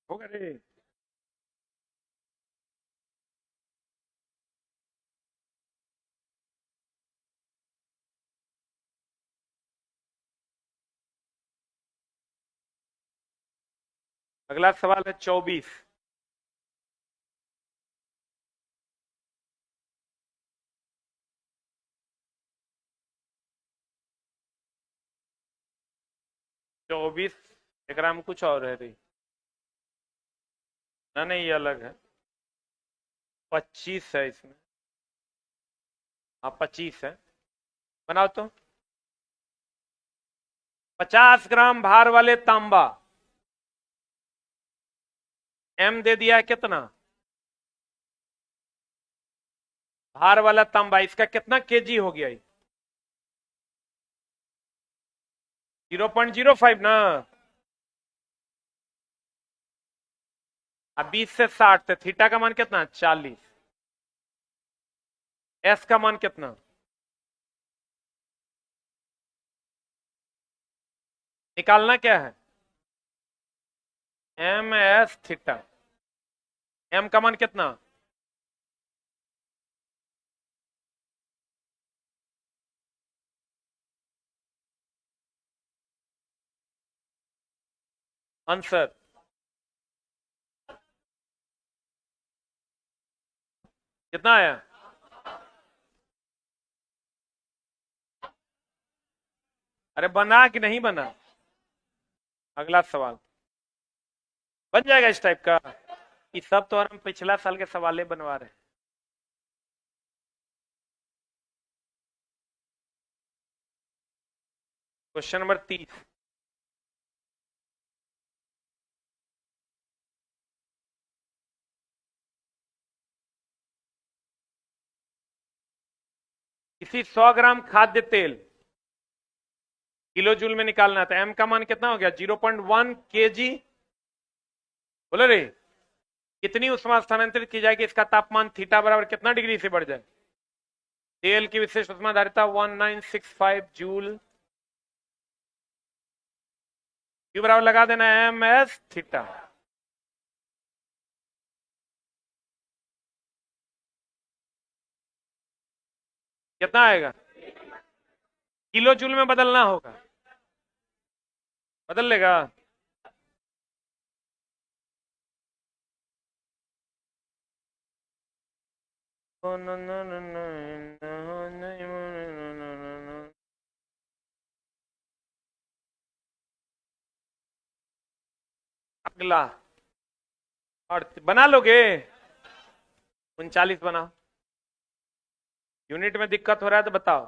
होगा रे। अगला सवाल है 24। चौबीस ग्राम कुछ और है रे, ना नहीं ये अलग है। 25 है इसमें, हाँ 25 है, बनाओ तो। 50 ग्राम भार वाले तांबा, एम दे दिया है कितना, भार वाला तांबा, इसका कितना केजी हो गया? 0.05 ना। अब 20 से 60 थे, थीटा का मान कितना 40, एस का मान कितना, निकालना क्या है? एम एस थीटा, एम का मान कितना, आंसर कितना आया? अरे बना कि नहीं बना? अगला सवाल बन जाएगा इस टाइप का। ये सब तो हम पिछला साल के सवाले बनवा रहे हैं। Question number 30। किसी 100 ग्राम खाद्य तेल किलो जूल में निकालना था, एम का मान कितना हो गया 0.1 केजी। बोलो रे, कितनी उष्मा स्थानांतरित की जाएगी इसका तापमान थीटा बराबर कितना डिग्री से बढ़ जाए? तेल की विशिष्ट उष्मा धारिता 1965 जूल, क्यू बराबर लगा देना एम एस थीटा। कितना आएगा? किलो जूल में बदलना होगा, बदल लेगा। अगला और बना लोगे? 39 बनाओ। यूनिट में दिक्कत हो रहा है तो बताओ।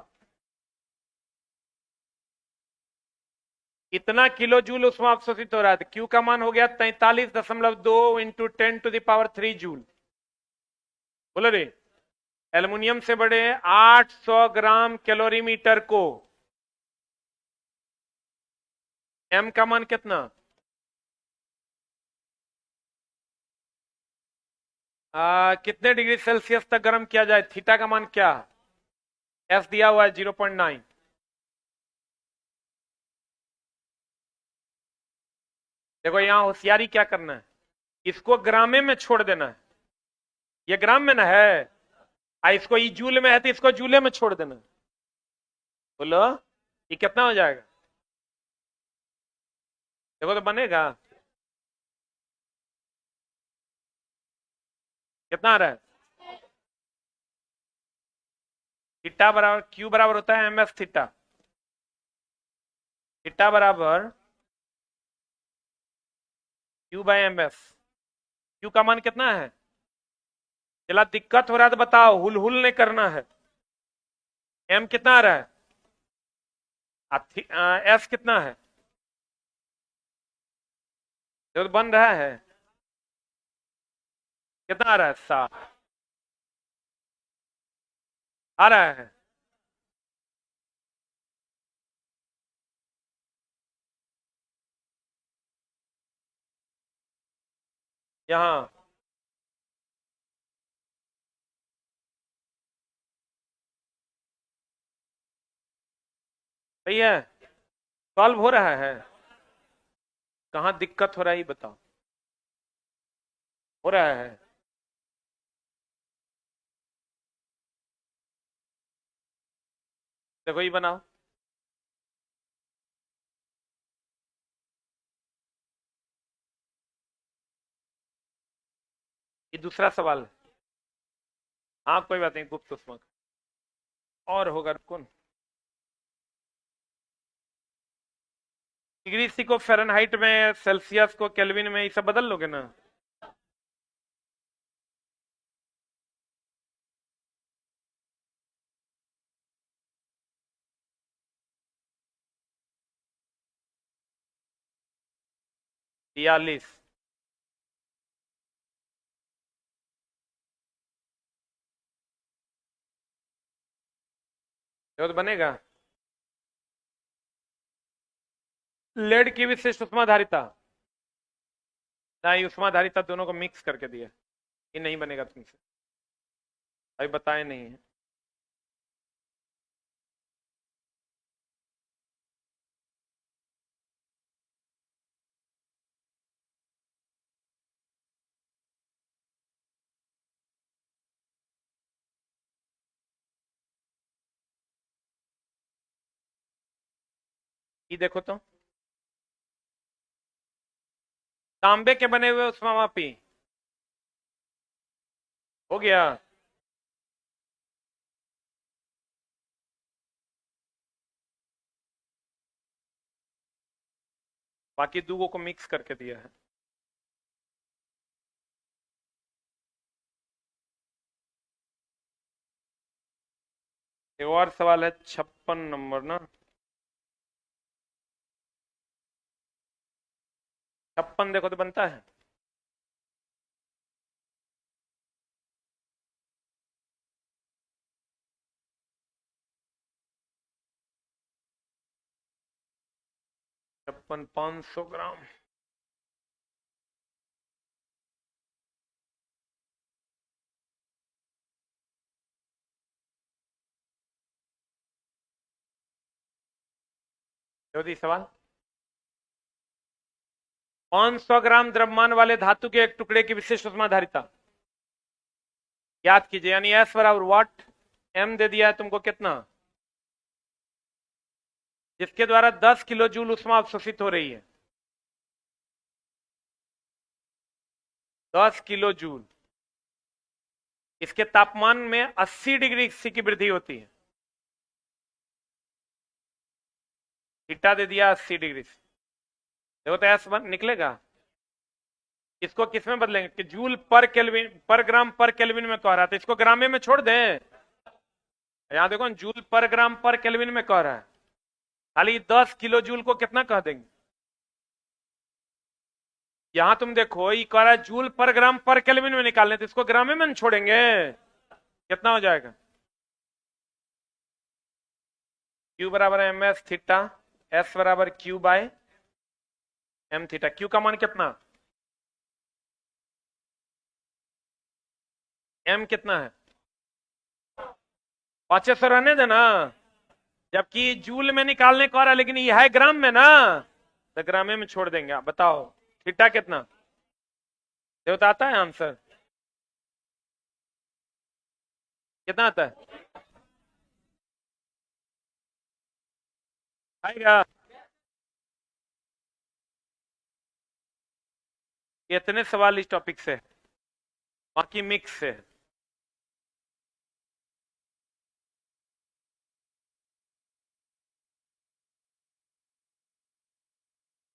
कितना किलो जूल उष्मा अवशोषित हो रहा है? क्यू का मान हो गया 43.2 इंटू 10⁻³ जूल। बोलो रे, एल्युमिनियम से बड़े 800 ग्राम कैलोरीमीटर को एम का मान कितना, कितने डिग्री सेल्सियस तक गर्म किया जाए? थीटा का मान क्या, एस दिया हुआ है 0.9। देखो यहां होशियारी क्या करना है, इसको ग्रामे में छोड़ देना है, ये ग्राम में ना है, इसको ये जूल में है तो इसको जूले में छोड़ देना। बोलो ये कितना हो जाएगा? देखो तो बनेगा कितना आ रहा है? थीटा बराबर क्यू बराबर होता है एम एस थीटा, थीटा बराबर Q by M S. Q का मान कितना है? चला दिक्कत हो रहा है तो बताओ, हुल हुल नहीं करना है। एम कितना आ रहा है? एस कितना है? जो तो बन रहा है कितना आ रहा है? 7 आ रहा है। यहाँ सही है, सॉल्व हो रहा है। कहाँ दिक्कत हो रहा है ये बताओ। हो रहा है। देखो ये बनाओ। ये दूसरा सवाल है। हाँ कोई बात नहीं, गुप्त उष्मा और होगा कौन। डिग्री सी को फ़ारेनहाइट में, सेल्सियस को केल्विन में, ये सब बदल लोगे ना। बयालीस। ये तो बनेगा। लेड की विशिष्ट उष्माधारिता, नहीं उष्माधारिता दोनों को मिक्स करके दिया। ये नहीं बनेगा तुमसे, अभी बताए नहीं है। ये देखो तो, तांबे के बने हुए उष्मामापी हो गया। बाकी दूगों को मिक्स करके दिया है। एक और सवाल है 56 नंबर ना। 56 देखो तो बनता है। छप्पन 500 ग्राम। चौथी सवाल, 500 ग्राम द्रव्यमान वाले धातु के एक टुकड़े की विशिष्ट उष्माधारिता याद कीजिए। यानी एस बराबर वाट, एम दे दिया है तुमको कितना, जिसके द्वारा 10 किलो जूल उष्मा अवशोषित हो रही है। 10 किलो जूल। इसके तापमान में 80 डिग्री सी की वृद्धि होती है। थीटा दे दिया 80 डिग्री से। देखो तो एस निकलेगा। इसको किस में बदलेंगे कि जूल पर केल्विन, पर ग्राम पर केल्विन में कह रहा था, इसको ग्रामे में छोड़ दें। यहां देखो जूल पर ग्राम पर केल्विन में कह रहा है, खाली 10 किलो जूल को कितना कह देंगे। यहां तुम देखो ये कह रहा है जूल पर ग्राम पर केल्विन में निकालने, तो इसको ग्रामे में छोड़ेंगे, कितना हो जाएगा। क्यू बराबर एम एस थीटा, एस बराबर Q by M theta. Q का मान कितना, एम कितना है, 500 रहने देना। जबकि जूल में निकालने को आ रहा है, लेकिन यह है ग्राम में ना, तो ग्रामे में छोड़ देंगे। आप बताओ थीटा कितना, देखो तो आता है आंसर कितना आता है, आएगा। इतने सवाल इस टॉपिक से, बाकी मिक्स से।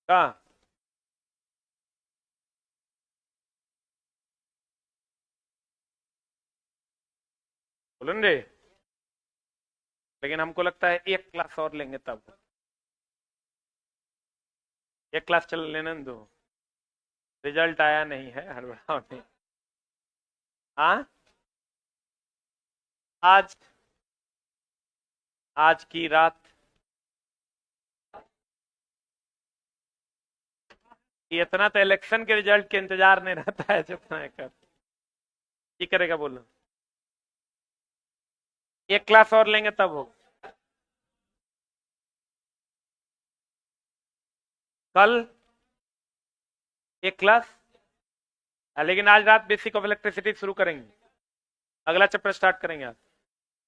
का बोलन रे, लेकिन हमको लगता है एक क्लास और लेंगे तब। एक क्लास चल लेने दो, रिजल्ट आया नहीं है हर बार। हाँ, आज आज की रात ये इतना तो इलेक्शन के रिजल्ट के इंतजार नहीं रहता है जितना है कर ये करेगा बोलो। एक क्लास और लेंगे तब हो। कल एक क्लास, लेकिन आज रात बेसिक ऑफ इलेक्ट्रिसिटी शुरू करेंगे, अगला चैप्टर स्टार्ट करेंगे आज।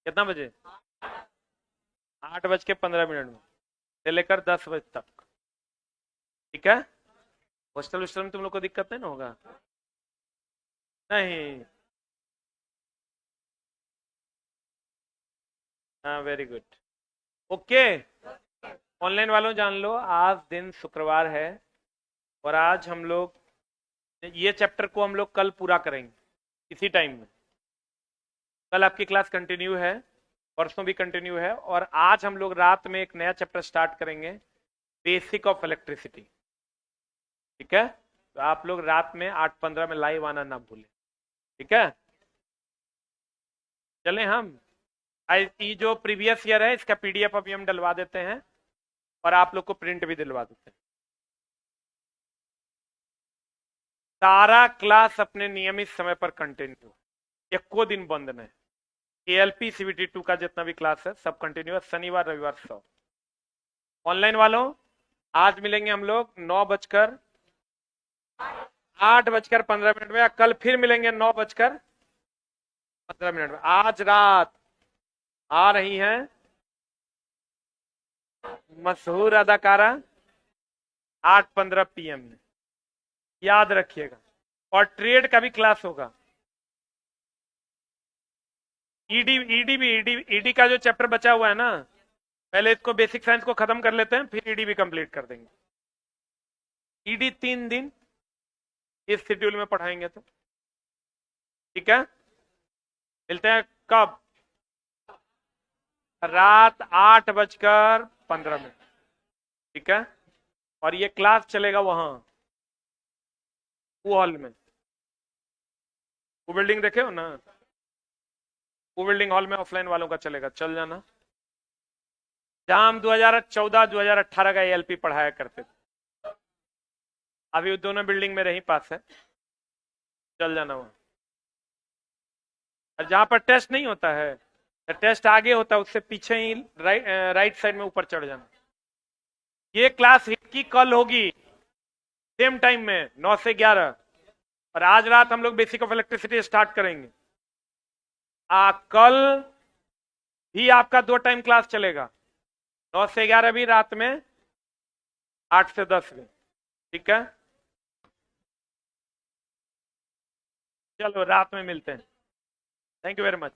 कितना बजे? 8:15 में से लेकर 10 बजे तक। ठीक है, हॉस्टल में तुम लोग को दिक्कत नहीं ना होगा? नहीं, हाँ वेरी गुड। ओके, ऑनलाइन वालों जान लो आज दिन शुक्रवार है और आज हम लोग ये चैप्टर को हम लोग कल पूरा करेंगे इसी टाइम में। कल आपकी क्लास कंटिन्यू है, परसों भी कंटिन्यू है, और आज हम लोग रात में एक नया चैप्टर स्टार्ट करेंगे, बेसिक ऑफ इलेक्ट्रिसिटी। ठीक है, तो आप लोग रात में 8:15 में लाइव आना ना भूलें। ठीक है, चलें हम ये जो प्रीवियस ईयर है इसका पीडीएफ अभी हम डलवा देते हैं और आप लोग को प्रिंट भी दिलवा देते हैं। सारा क्लास अपने नियमित समय पर कंटिन्यू, एक को दिन बंद नहीं। एएलपी सीवीटी 2 का जितना भी क्लास है सब कंटिन्यू है, शनिवार रविवार सब। ऑनलाइन वालों आज मिलेंगे हम लोग 8:15 में, या कल फिर मिलेंगे 9:15 में। आज रात आ रही हैं मशहूर अदाकारा 8:15 PM में, याद रखिएगा। और ट्रेड का भी क्लास होगा। ईडी का जो चैप्टर बचा हुआ है ना, पहले इसको बेसिक साइंस को खत्म कर लेते हैं, फिर ईडी भी कंप्लीट कर देंगे। ईडी 3 दिन इस शेड्यूल में पढ़ाएंगे तो ठीक है। मिलते हैं कब? रात 8:15। ठीक है, और ये क्लास चलेगा वहां वो हॉल में, वो बिल्डिंग देखे हो ना, वो बिल्डिंग हॉल में ऑफलाइन वालों का चलेगा, चल जाना। जहां हम 2014-2018 का एएलपी पढ़ाया करते थे, अभी वो दोनों बिल्डिंग में रही पास है, चल जाना वहां। और जहां पर टेस्ट नहीं होता है, टेस्ट आगे होता है उससे पीछे ही राइट साइड में ऊपर चढ़ जाना। ये क्लास की कल होगी सेम टाइम में 9 से 11, और आज रात हम लोग बेसिक ऑफ इलेक्ट्रिसिटी स्टार्ट करेंगे। कल भी आपका 2 टाइम क्लास चलेगा, 9 से 11 भी, रात में 8 से 10 भी। ठीक है, चलो रात में मिलते हैं। Thank you very much.